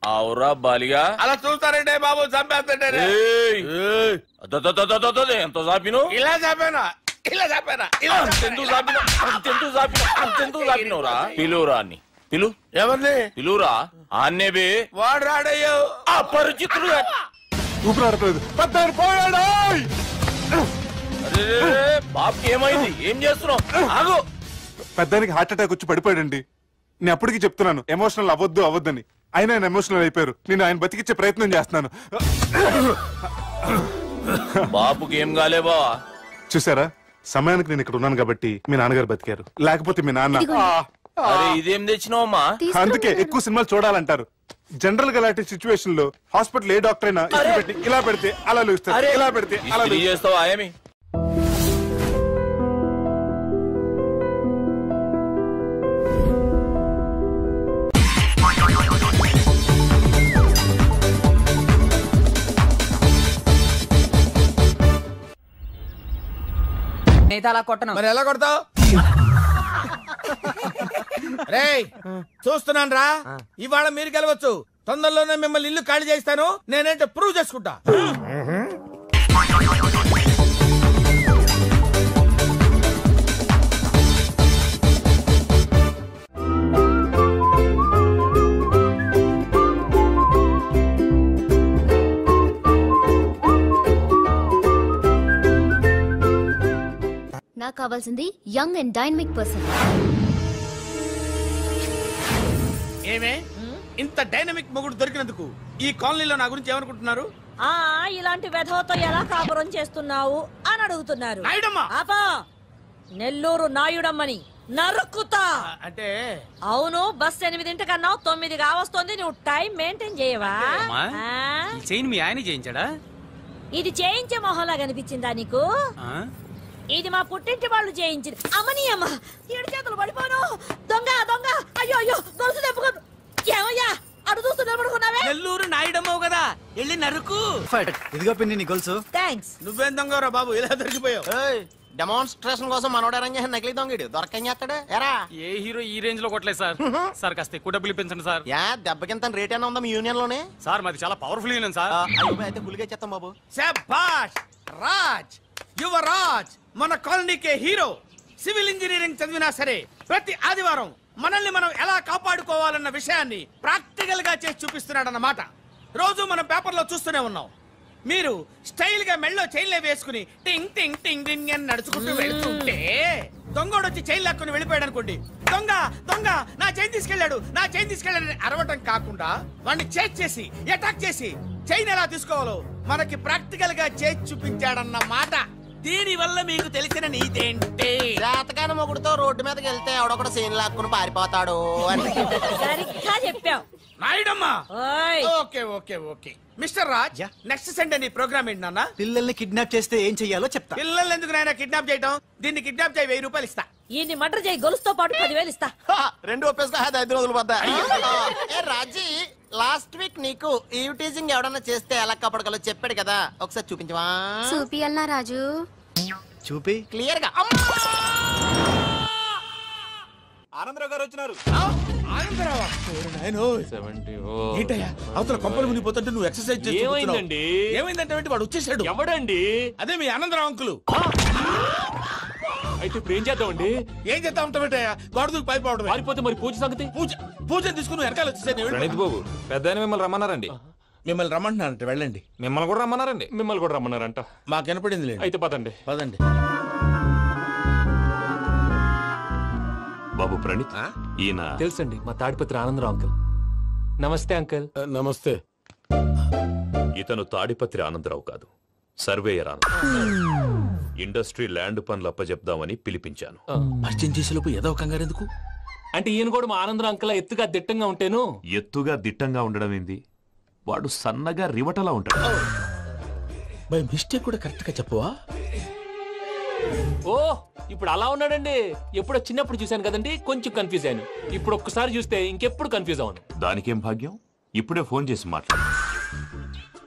అవురా బాలిగా. అలా చూస్తారంటే బాబు, చంపేస్తాడే. ఎంత చాపిను? ఇలా చాపానా? ఇలా చాపానా? అంతెందుకు చాపినవురా? పిలువురా అని. పిలు. ఎవరిని పిలువురా? ఆన్నే బే. వాడు రాడయ్యో. అపరిచితుడు. ఊపిరాడలేదు. బాబుకి ఏమైంది? ఏం చేస్తున్నావు? ఆగు. పెద్దానికి హార్ట్ అటాక్ వచ్చి పడిపోయాడండి. నేను అప్పటికి చెప్తున్నాను ఎమోషనల్ అవ్వద్దని. ఆయన ఎమోషనల్ అయిపోయారు. నేను ఆయన బతికిచ్చే ప్రయత్నం చేస్తున్నాను. బాబుకి ఏం కాలే బావా? చూసారా, సమయానికి నేను ఇక్కడ ఉన్నాను కాబట్టి మీ నాన్నగారు బతికారు. లేకపోతే మీ నాన్న. ఇదేం తెచ్చినావమ్మా? అందుకే ఎక్కువ సినిమాలు చూడాలంటారు. జనరల్ గా అలాంటి సిచ్యువేషన్ లో హాస్పిటల్ ఏ డాక్టర్ అయినా ఇలా పెడితే అలా లూస్తారు, ఇలా పెడితే అలా చేస్తావా? ఏమి అలా కొట్టను. మరి ఎలా కొడతావు? రేయ్ చూస్తున్నాను రా, ఇవాళ మీరు గెలవచ్చు. తొందరలోనే మిమ్మల్ని ఇల్లు ఖాళీ చేస్తాను. నేనేంటో ప్రూవ్ చేసుకుంటా. నాకు కావాల్సింది యంగ్ అండ్ డైనమిక్ పర్సన్. ఏమే ఇంత డైనమిక్ మొగుడు దొరికినందుకు ఈ కాలనీలో నా గురించి ఏమనుకుంటున్నారు? ఇలాంటి వెధవతో ఎలా కాపురం చేస్తున్నావు అని అడుగుతున్నారు. ఆపా, నెల్లూరు నాయుడమ్మని నరుక్కుతా. అంటే అవును, బస్ 8:00 9 కావస్తుంది. నువ్వు టైం మెయింటైన్ చేయవా? చైన్ మీ ఆయన చేయించాడా? ఇది చేయించే మొహంలా కనిపించిందా నీకు? ఇది మా పుట్టింటి వాళ్ళు చేయించింది. అమ్మని అమ్మ, 7 చేతులు పడిపోను. దొంగ దొంగ, అయ్యో అయ్యో, గొలుసు తెప్పుకో. ఏమయ్యా అడు చూస్తూ నిలబడుకున్నావే? నెల్లూరు నాయుడమ్మవు కదా, వెళ్ళి నరుకు. ఇదిగో పిన్ని నీ గొలుసు. థ్యాంక్స్. నువ్వేం దొంగరా బాబు, ఇలా దొరికిపోయావు. డెమాన్స్ట్రేషన్ కోసం మనోడు అరేంజ్ చేసిన నకిలీ దొంగడు దొరకం చేస్తాడు ఎరా. ఏ హీరో ఈ రేంజ్ లో కొట్టలేదు సార్. సార్ కాస్త ఎక్కువ డబ్బులు ఇప్పించండి సార్. యా దెబ్బకింత రేట్ అయినా ఉందా మీ యూనియన్ లోనే? సార్ మాది చాలా పవర్ఫుల్ యూనియన్ సార్. అయితే గులిగా చేస్తాం బాబు. శభాష్ రాజ్, యువరాజ్, మన కాలనీకే హీరో. సివిల్ ఇంజనీరింగ్ చదివినా సరే ప్రతి ఆదివారం మనల్ని మనం ఎలా కాపాడుకోవాలన్న విషయాన్ని ప్రాక్టికల్ గా చేసి చూపిస్తున్నాడన్నమాట. రోజు మనం పేపర్లో చూస్తూనే ఉన్నాం. మీరు స్టైల్ గా మెళ్ళో చైన్లే వేసుకుని టింగ్ టింగ్ టింగ్ టింగ్ అని నడుచుకుంటూ వెళ్తుంటే దొంగోడు వచ్చి చైన్ లాక్కుని వెళ్ళిపోయాడు అనుకోండి. దొంగ దొంగ నా చైన్ తీసుకెళ్లాడు, నా చైన్ తీసుకెళ్లాడని అరవటం కాకుండా వాడిని చేజ్ చేసి అటాక్ చేసి చైన్ ఎలా తీసుకోవాలో మనకి ప్రాక్టికల్ గా చేసి చూపించాడన్న మాట. దీని వల్ల మీకు తెలిసిన నీతేంటి? జాతకాన మొగుడుతో రోడ్డు మీదకి వెళ్తే ఎవడొకడు సీన్ లాక్కుని పారిపోతాడు అని. సరిగ్గా చెప్పావు నాయుడమ్మా. Okay okay okay mister Raj, next Sunday నీ ప్రోగ్రామ్ ఏంటి నాన్న? పిల్లల్ని కిడ్నాప్ చేస్తే ఏం చెయ్యాలో చెప్తా. పిల్లల్ని ఎందుకు నాయన కిడ్నాప్ చేయటం? దీన్ని కిడ్నాప్ చేయి, 1000 రూపాయలు ఇస్తా. ఈ మటర్ చేయి, గొలుసుతో పాటు 10,000 ఇస్తా. రెండు ఒప్పేసుకో, 5 రోజులు పడ్డా. రాజీ, లాస్ట్ వీక్ నీకు ఈవ్ టీజింగ్ ఎవడన్నా చేస్తే ఎలా కాపాడగలో చెప్పాడు కదా, ఒకసారి చూపించవా? చూపియల్నా రాజు? చూపి క్లియర్ గా. ఆనందరావు గారు వచ్చినారు. ఏంటయ్యా అవతల కొంపలు మునిగిపోతుంటే నువ్వు ఎక్సర్సైజ్ చేస్తూ ఏమైందండి? ఏమైందంటే వాడు వచ్చేసాడు. ఎవడండి? అదే మీ ఆనందరావు అంకులు. అయితే ఇప్పుడు ఏం చేద్దామండి? ఏం చేస్తా ఉంటావేటయ్యా, గోడ దూకి పైపోవడం. పారిపోతే మరి పూజ సంగతి? పూజ తీసుకుని వెనకాల వచ్చేసాను. ప్రణీత్ బాబు, పెద్ద మిమ్మల్ని రమ్మన్నారండి. మిమ్మల్ని రమ్మంటున్నారంట, వెళ్ళండి. మిమ్మల్ని కూడా రమ్మన్నారండి. మిమ్మల్ని కూడా రమ్మన్నారంట. మాకు వినపడింది. అయితే పదండి. పదండి. బాబు ప్రణీత్, ఈయన తెలుసండి, మా తాడిపత్రి ఆనందరావు అంకుల్. నమస్తే అంకుల్. నమస్తే. ఇతను తాడిపత్రి ఆనందరావు కాదు, సర్వేయర్ ఆనందరావు. ఇండస్ట్రీ ల్యాండ్ పనులు అప్పచెప్దామని పిలిపించాను. పరిచయం చేసేలోపు ఏదో కంగారు ఎందుకు? అంటే ఈయన కూడా మా ఆనందరావు అంకుల్ ఎత్తుగా దిట్టంగా ఉంటేను. ఎత్తుగా దిట్టంగా ఉండడం ఏంది, వాడు సన్నగా రివటలా ఉంటాడు. బై మిస్టేక్ కూడా కరెక్ట్ గా చెప్పవా? ఓ ఇప్పుడు అలా ఉన్నాడండి. ఎప్పుడో చిన్నప్పుడు చూశాను కదండి, కొంచెం కన్ఫ్యూజ్ అయ్యాను. ఇప్పుడు ఒక్కసారి చూస్తే ఇంకెప్పుడు కన్ఫ్యూజ్ అవ్వను. దానికేం భాగ్యం, ఇప్పుడే ఫోన్ చేసి మాట్లాడు.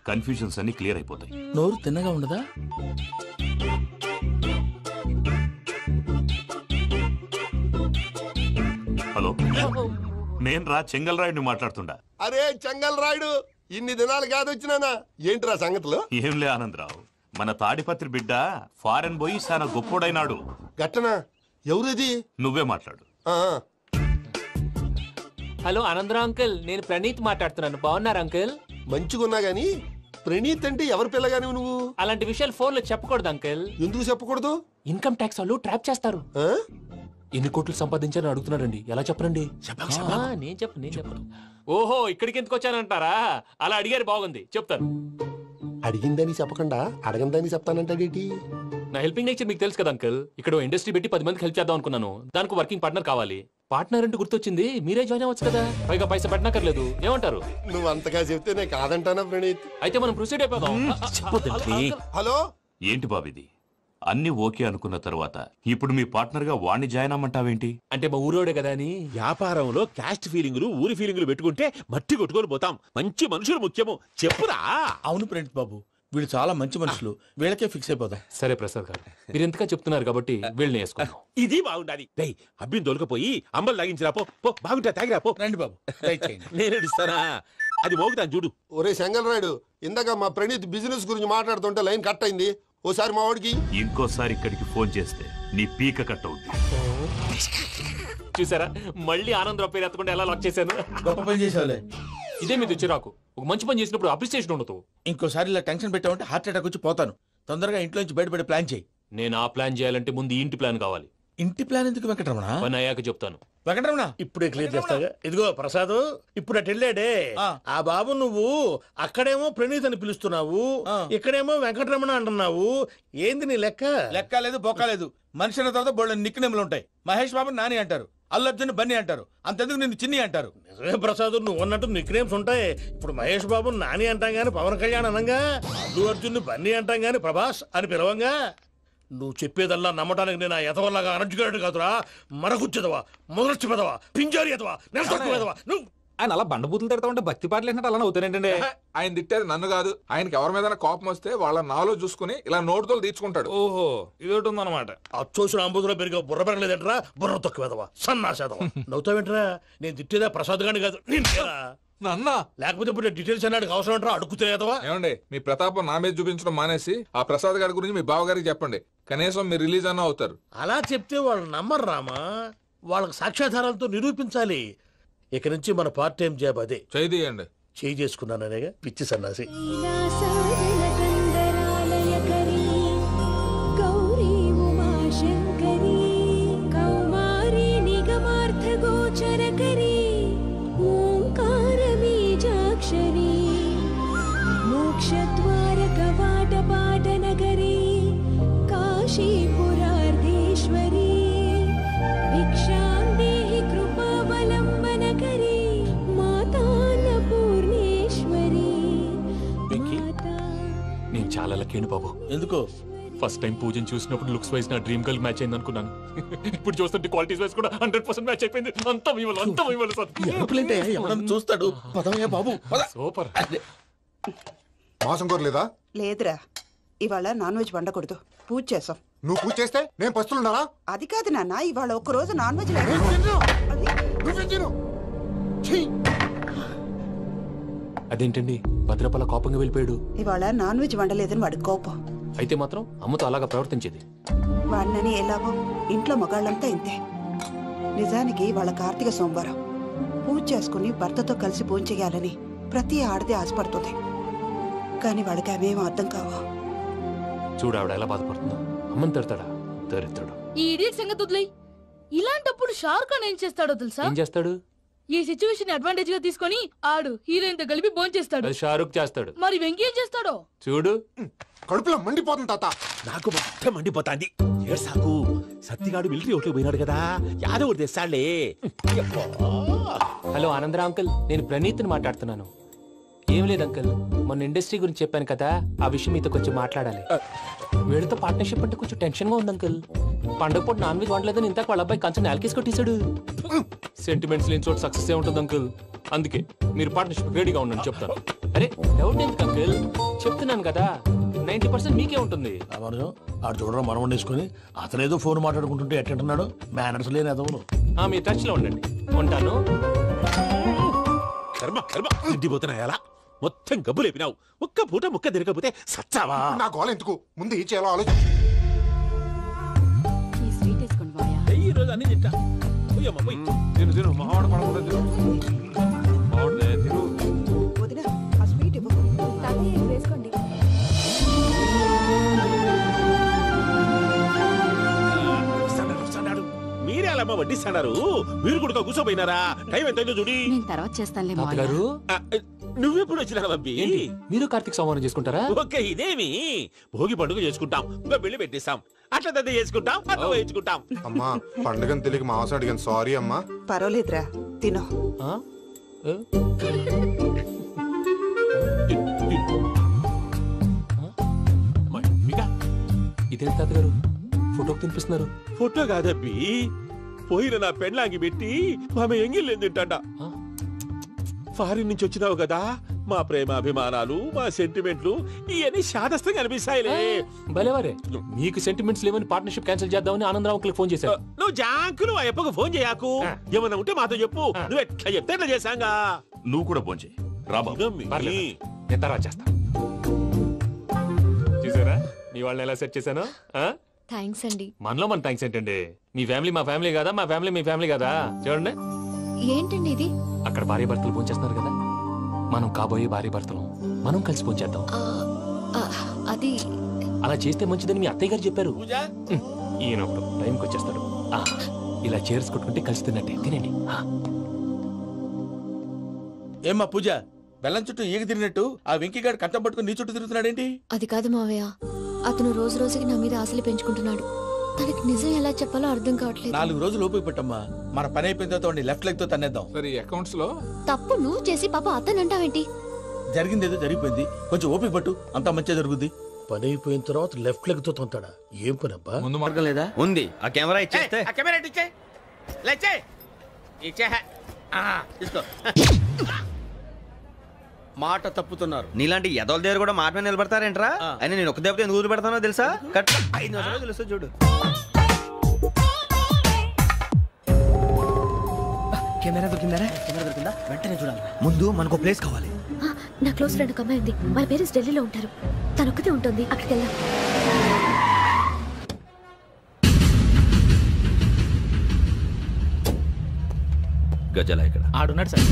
కన్ఫ్యూజన్స్ అన్ని క్లియర్ అయిపోతాయి. నోరు తిన్నగా ఉండదా? హలో, నేను రా చెంగల్ రాయుడిని మాట్లాడుతుండా. అరే చెంగల్ రాయుడు, ఇన్ని దినాలు కాదు వచ్చినానా? ఏంట్రా సంగతులు? ఏంలే ఆనందరావు, మన తాడిపత్రి బిడ్డ ఫారెన్ పోయి చాలా గొప్పోడైనాడు. గట్టనా? ఎవరిది? నువ్వే మాట్లాడు. హలో ఆనందరావు అంకుల్, నేను ప్రణీత్ మాట్లాడుతున్నాను. బాగున్నారు అంకుల్? మంచిగున్నా గాని ప్రణీత్ అంటే ఎవరి పిల్లగాని నువ్వు? అలాంటి విషయాలు ఫోన్ లో చెప్పకూడదు అంకుల్. ఎందుకు చెప్పకూడదు? ఇన్కమ్ ట్యాక్స్ వాళ్ళు ట్రాప్ చేస్తారు. ఎన్ని కోట్లు సంపాదించాలని అడుగుతున్నారండి, ఎలా చెప్పరండి? నేను చెప్పను. ఓహో, ఇక్కడికి ఎందుకు వచ్చానంటారా? అలా అడిగారు, బాగుంది, చెప్తాను. అడిగిందని చెప్పకుండా అడగందని చెప్తానంటాడేటి? నా హెల్పింగ్ నేచర్ మీకు తెలుసు కదా అంకుల్. ఇక్కడ ఇండస్ట్రీ పెట్టి 10 మందికి హెల్ప్ చేద్దాం అనుకున్నాను. దానికి వర్కింగ్ పార్ట్నర్ కావాలి. పార్ట్నర్ అంటే గుర్తొచ్చింది, మీరే జాయిన్ అవ్వచ్చు కదా, పైగా పైసా పెట్టనక్కర్లేదు. ఏమంటారు? నువ్వు అంతగా చెప్తే నేను కాదంటానా ప్రణీత్? అయితే మనం ప్రొసీడ్ అయిపోదాం. హలో, ఏంటి బాబిది? అన్ని ఓకే అనుకున్న తర్వాత ఇప్పుడు మీ పార్ట్నర్ గా వాణ్ణి జాయిన్ అమ్మంటావేంటి? అంటే మా ఊరోడే కదా అని. వ్యాపారంలో క్యాస్ట్ ఫీలింగులు, ఊరి ఫీలింగులు పెట్టుకుంటే మట్టి కొట్టుకొని పోతాం. మంచి మనుషులు ముఖ్యము, చెప్పురా. అవును ప్రణీత్ బాబు, వీళ్ళు చాలా మంచి మనుషులు, వీళ్ళకే ఫిక్స్ అయిపోతాం. సరే ప్రసాద్ గారు, మీరు ఎంతగా చెప్తున్నారు కాబట్టి వీళ్ళని వేసుకున్నాం. ఇది బాగుండాలి. అబ్బిని దొలకపోయి అంబలు లాగించిరా, పో బాగుంటా, తాగిరా పో. రండి బాబు, నేను ఇస్తానా? అది మోగుతాను చూడు. ఒరే చెంగల్ రాయుడు, ఇందాక మా ప్రణీత్ బిజినెస్ గురించి మాట్లాడుతుంటే లైన్ కట్ అయింది. ఓసారి మా వాడికి ఇంకోసారి ఇక్కడికి ఫోన్ చేస్తే నీ పీక కట్ అవుతుంది. చూసారా, మళ్ళీ ఆనందరావు పేరు ఎత్తకుండా ఎలా లాక్ చేశాను. గొప్ప పని చేసేవాళ్ళే. ఇదే మీద చిరాకు. ఒక మంచి పని చేసినప్పుడు అప్రిసియేషన్ ఉండదు. ఇంకోసారి ఇలా టెన్షన్ పెట్టామంటే హార్ట్ అటాక్ వచ్చి పోతాను. తొందరగా ఇంట్లో నుంచి బయటపడే ప్లాన్ చేయి. నేను ఆ ప్లాన్ చేయాలంటే ముందు ఇంటి ప్లాన్ కావాలి. ఇంటి ప్లాన్ ఎందుకు వెంకటరమణ? పని అయ్యాక చెప్తాను. వెంకటరమణ ఇప్పుడే క్లియర్ చేస్తాగా. ఇదిగో ప్రసాద్, ఇప్పుడు అటు వెళ్ళాడే ఆ బాబు, నువ్వు అక్కడేమో ప్రణీత్ అని పిలుస్తున్నావు, ఇక్కడేమో వెంకటరమణ అంటున్నావు. ఏంది నీ లెక్క? లెక్క లేదు, బొక్క లేదు. మనిషి అన్న తర్వాత బోళ్ళ నిక్నెములు ఉంటాయి. మహేష్ బాబు నాని అంటారు, అల్లు అర్జున్ బన్నీ అంటారు, అంతెందుకు నిన్ను చిన్ని అంటారు. నిజమే ప్రసాద్, నువ్వు అన్నట్టు నిక్నేమ్స్ ఉంటాయి. ఇప్పుడు మహేష్ బాబు నాని అంటాం గాని పవన్ కళ్యాణ్ అనంగా, అల్లు అర్జున్ బన్నీ అంటాం గాని ప్రభాస్ అని పిలవంగా. నువ్వు చెప్పేదల్లా నమ్మటానికి నేను ఆ ఎతవల్లాగా అనర్జుకేటెడ్ కాదురా. మరగుచ్చదవా, మొదలచ్చి పెదవా, పింజారి ఎదవా, నెలసొక్కు పెదవా. నువ్వు ఆయన అలా బండబూతులు తిడతా ఉంటే భక్తి పాటలు ఏంటంటే అలా అవుతానంటే ఆయన తిట్టేది నన్ను కాదు, ఆయనకి ఎవరి మీద కోపం వస్తే వాళ్ళ నాలో చూసుకుని ఇలా నోటుతో తీర్చుకుంటాడు. ఓహో ఇదొకటి ఉందన్నమాట. అచ్చోసిన అంబుధులో పెరిగే బుర్ర పెరగలేదంటరా, బుర్ర తక్కువేదవా సన్నాసేదవా. నవ్వుతావేంట్రా? నేను తిట్టేదా ప్రసాద్ గాని కాదు నన్న. లేకపోతే ఇప్పుడు డీటెయిల్స్ అన్నాడు అవసరం అంటారా? అడుగుతాయేదవా? ఏమండి మీ ప్రతాపం నా మీద చూపించడం మానేసి ఆ ప్రసాద్ గారి గురించి మీ బావగారికి చెప్పండి, కనీసం మీరు రిలీజ్ అన్న అవుతారు. అలా చెప్తే వాళ్ళు నమ్మరు రామా, వాళ్ళకి సాక్ష్యాధారాలతో నిరూపించాలి. ఇక నుంచి మన పార్ట్ టైం జాబ్ అదే. చేయండి. చేయి చేసుకున్నాననేగా పిచ్చి సన్నాసి. మోక్షద్వారకవాటపాటనగరీ కాశీపురార్ధేశ్వరీ భిక్షాం దేహి కృపావలంబనకరీ మాతాన్నపూర్ణేశ్వరీ. నేను చాలా లక్కీని బాబు. ఎందుకో? ఫస్ట్ టైం పూజను చూసినప్పుడు లుక్స్ వైజ్ నా డ్రీమ్ గర్ల్ మ్యాచ్ అయింది అనుకున్నాను. ఇప్పుడు చూస్తుంటే క్వాలిటీస్ వైజ్ కూడా 100% మ్యాచ్ అయిపోయింది. అంతా చూస్తాడు. బాబు సూపర్. మాసం కోరలేదా? లేదురా, ఇవాళ నాన్ వెజ్ వండకూడదు, పూజ చేసాం. నువ్వు పూజ చేస్తే నేను పస్తులున్నానా? అది కాదు నాన్న, ఇవాళ ఒక్క రోజు నాన్ వెజ్ అదేంటండి భద్రపల కోపంగా వెళ్ళిపోయాడు? ఇవాళ నాన్ వెజ్ వండలేదని వాడి కోపం. అయితే మాత్రం అమ్మతో అలాగా ప్రవర్తించేది. వాడినని ఎలాగో ఇంట్లో మగాళ్ళంతా ఇంతే. నిజానికి వాళ్ళ కార్తీక సోమవారం పూజ చేసుకుని భర్తతో కలిసి పూజ చేయాలని ప్రతి ఆడది ఆశపడుతుంది. కానీ వాడికి అవేం అర్థం కావు. చూడు ఆవిడ ఎలా బాధపడుతుందో. అమ్మని తిడతాడా? దరిద్రుడు. ఈ ఇడియట్ సంగతి వదిలేయ్. ఇలాంటప్పుడు షారుఖ్ ఖాన్ ఏం చేస్తాడో తెలుసా? ఏం చేస్తాడు? ఈ సిచ్యువేషన్ అడ్వాంటేజ్ గా తీసుకొని ఆడు హీరోయిన్ తో కలిపి బోన్ చేస్తాడు. అది షారుఖ్ చేస్తాడు. మరి వెంకీ ఏం చేస్తాడో చూడు. కడుపులో మండిపోతుంది తాత. నాకు మొత్తం మండిపోతాంది. ఏడ్సాకు, సత్తిగాడు మిలిటరీ ఓట్లు పోయినాడు కదా, యాదవ్ ఒకటి తెస్తాడులే. హలో ఆనందరా అంకుల్, నేను ప్రణీత్ని మాట్లాడుతున్నాను. ఏం లేదు అంకుల్, మొన్న ఇండస్ట్రీ గురించి చెప్పాను కదా, ఆ విషయం మీతో కొంచెం మాట్లాడాలి. వీళ్ళతో పార్ట్నర్షిప్ అంటే కొంచెం టెన్షన్ గా ఉంది అంకుల్. పండుగ పూట నాన్ వెజ్ వండలేదని ఇంతకు వాళ్ళ అబ్బాయి కంచెం నేలకేసి కొట్టేశాడు. సెంటిమెంట్స్ లేని చోట సక్సెస్ ఏ ఉంటుంది అంకుల్. అందుకే మీరు పార్ట్నర్షిప్ రెడీగా ఉండండి చెప్తాను. అరే డౌట్ ఎందుకు అంకుల్, చెప్తున్నాను కదా 90% మీకే ఉంటుంది. ఆడు చూడడం మనం వండేసుకుని అతనేదో ఫోన్ మాట్లాడుకుంటుంటే ఎట్టంటున్నాడు. మేనర్స్ లేని అదవును. మీరు టచ్ లో ఉండండి. ఉంటాను. కర్మ కర్మ తిండిపోతున్నా ఎలా మొత్తం గబ్బు లేపినావు. ఒక్క పూట ముక్క తిరగకపోతే సచ్చావా? నా గోల ఎందుకు, ముందు ఏం చేయాలో ఆలోచించు. ఈ రోజు అన్ని తింటా. తిను తిను, మావాడు పడకుండా తిను. వదినా ఆ స్వీట్ ఇవ్వు. వేసుకోండి. మీరే అలా వడ్డిస్తున్నారు. మీరు కూడా కూర్చోపోయినారా? టైం ఎంతైందో చూడి. నేను తర్వాత చేస్తానులే గారు. నువ్వెప్పుడు వచ్చినా బంబి? మీరు కార్తీక సంహారం చేసుకుంటారా? ఓకే, ఇదేమి భోగి పండుగ చేసుకుంటాం, ఇంకా పెళ్లి పెట్టిస్తాం, అట్లా దద్ద చేసుకుంటాం, అట్లా వేయించుకుంటాం. అమ్మా పండుగని తెలియక మాంసం అడిగాను, సారీ అమ్మా. పర్వాలేదురా, తినో. ఇదేంటి తాతగారు ఫోటోకి తినిపిస్తున్నారు? ఫోటో కాదబ్బి, పోయిన నా పెళ్ళాంగి పెట్టి ఆమె ఎంగిల్లేం తింటాడ. ఫారిన్ నుంచి వచ్చినావు కదా, మా ప్రేమ అభిమానాలు, మా సెంటిమెంట్లు ఇవన్నీ శాదస్తంగా అనిపిస్తాయిలే. భలేవారే, మీకు సెంటిమెంట్స్ లేవని పార్ట్నర్షిప్ క్యాన్సిల్ చేద్దామని ఆనందరావు అంకుల్ ఫోన్ చేశారు. నువ్వు జాంకులు ఆ అప్పకు ఫోన్ చేయకు. ఏమన్నా ఉంటే మాతో చెప్పు. నువ్వు ఎట్లా చెప్తే ఎట్లా చేశాంగా. నువ్వు కూడా ఫోన్ చేయి. నేను తర్వాత చేస్తా. చూసారా మీ వాళ్ళని ఎలా సెట్ చేశాను? థ్యాంక్స్ అండి. మనలో మన థ్యాంక్స్ ఏంటండి? మీ ఫ్యామిలీ మా ఫ్యామిలీ కదా, మా ఫ్యామిలీ మీ ఫ్యామిలీ కదా. చూడండి ఏంటండి ఇది? అక్కడ భార్య భర్తలు ఫోన్ చేస్తున్నారు కదా, మనం కాబోయే భార్య భర్తలు మనం కలిసి ఫోన్ చేద్దాం. అది అలా చేస్తే మంచిదని మీ అత్తయ్య గారు చెప్పారు. ఈయన ఒకడు టైంకి వచ్చేస్తాడు. ఇలా చేర్స్ కొట్టుకుంటే కలిసి తిన్నట్టే. తినండి. ఏమ్మా పూజ, బెల్లం చుట్టూ ఈగ తిరిగినట్టు ఆ వెంకీగాడు కంటం పట్టుకుని నీ చుట్టూ తిరుగుతున్నాడేంటి? అది కాదు మావయ్య, అతను రోజు రోజుకి నా మీద ఆశలు పెంచుకుంటున్నాడు. తనకి నిజం ఎలా చెప్పాలో అర్థం కావట్లేదు. 4 రోజులు ఓపిక పట్టమ్మా, మన పని అయిపోయిన తర్వాత లెఫ్ట్ లెగ్ తో తన్నేద్దాం. సరే అకౌంట్స్ లో తప్పు నువ్వు చేసి పాప అతను అంటావేంటి? జరిగిందేదో జరిగిపోయింది, కొంచెం ఓపిక పట్టు, అంతా మంచిగా జరుగుద్ది. పని అయిపోయిన తర్వాత లెఫ్ట్ లెగ్ తో తొంతాడా? ఏం పని అబ్బా? ముందు మార్గం లేదా? ఉంది. ఆ కెమెరా ఇచ్చేస్తే ఆ కెమెరా ఇచ్చే లేచే ఇచ్చే తీసుకో. మాట తప్పుతున్నారు. నీలాంటి ఎదల దగ్గర కూడా మాట మీద నిలబడతారేంట్రా? అని నేను ఒక దెబ్బతో ఎందుకు పెడతానో తెలుసా? కట్ 5 నిమిషాలు తెలుసు చూడు. కెమెరా దొరికిందా? వెంటనే చూడాలి. ముందు మనకు ప్లేస్ కావాలి. నా క్లోజ్ ఫ్రెండ్ ఒక అమ్మాయి ఉంది. వాళ్ళ పేరెంట్స్ ఢిల్లీలో ఉంటారు. తను ఒక్కతే ఉంటుంది. అక్కడికి వెళ్దాం. గజలా ఇక్కడ ఆడున్నాడు సార్.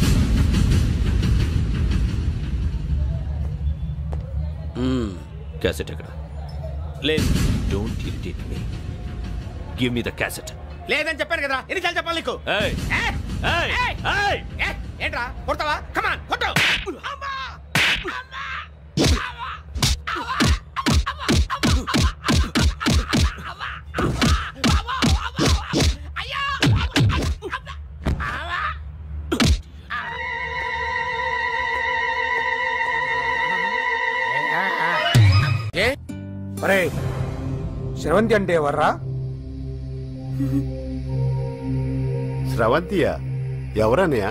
క్యాసెట్ ఎక్కడ? లేదు. Don't irritate me. Give me the cassette. లేదని చెప్పాను కదా, ఎన్నిసార్లు చెప్పాలి నీకు? ఏయ్ ఏయ్ ఏయ్ ఏంట్రా కొడతావా? కమాన్ కొట్టు. శ్రవంతి అంటే ఎవర్రా? స్రవంతియా? ఎవరన్నయ్యా?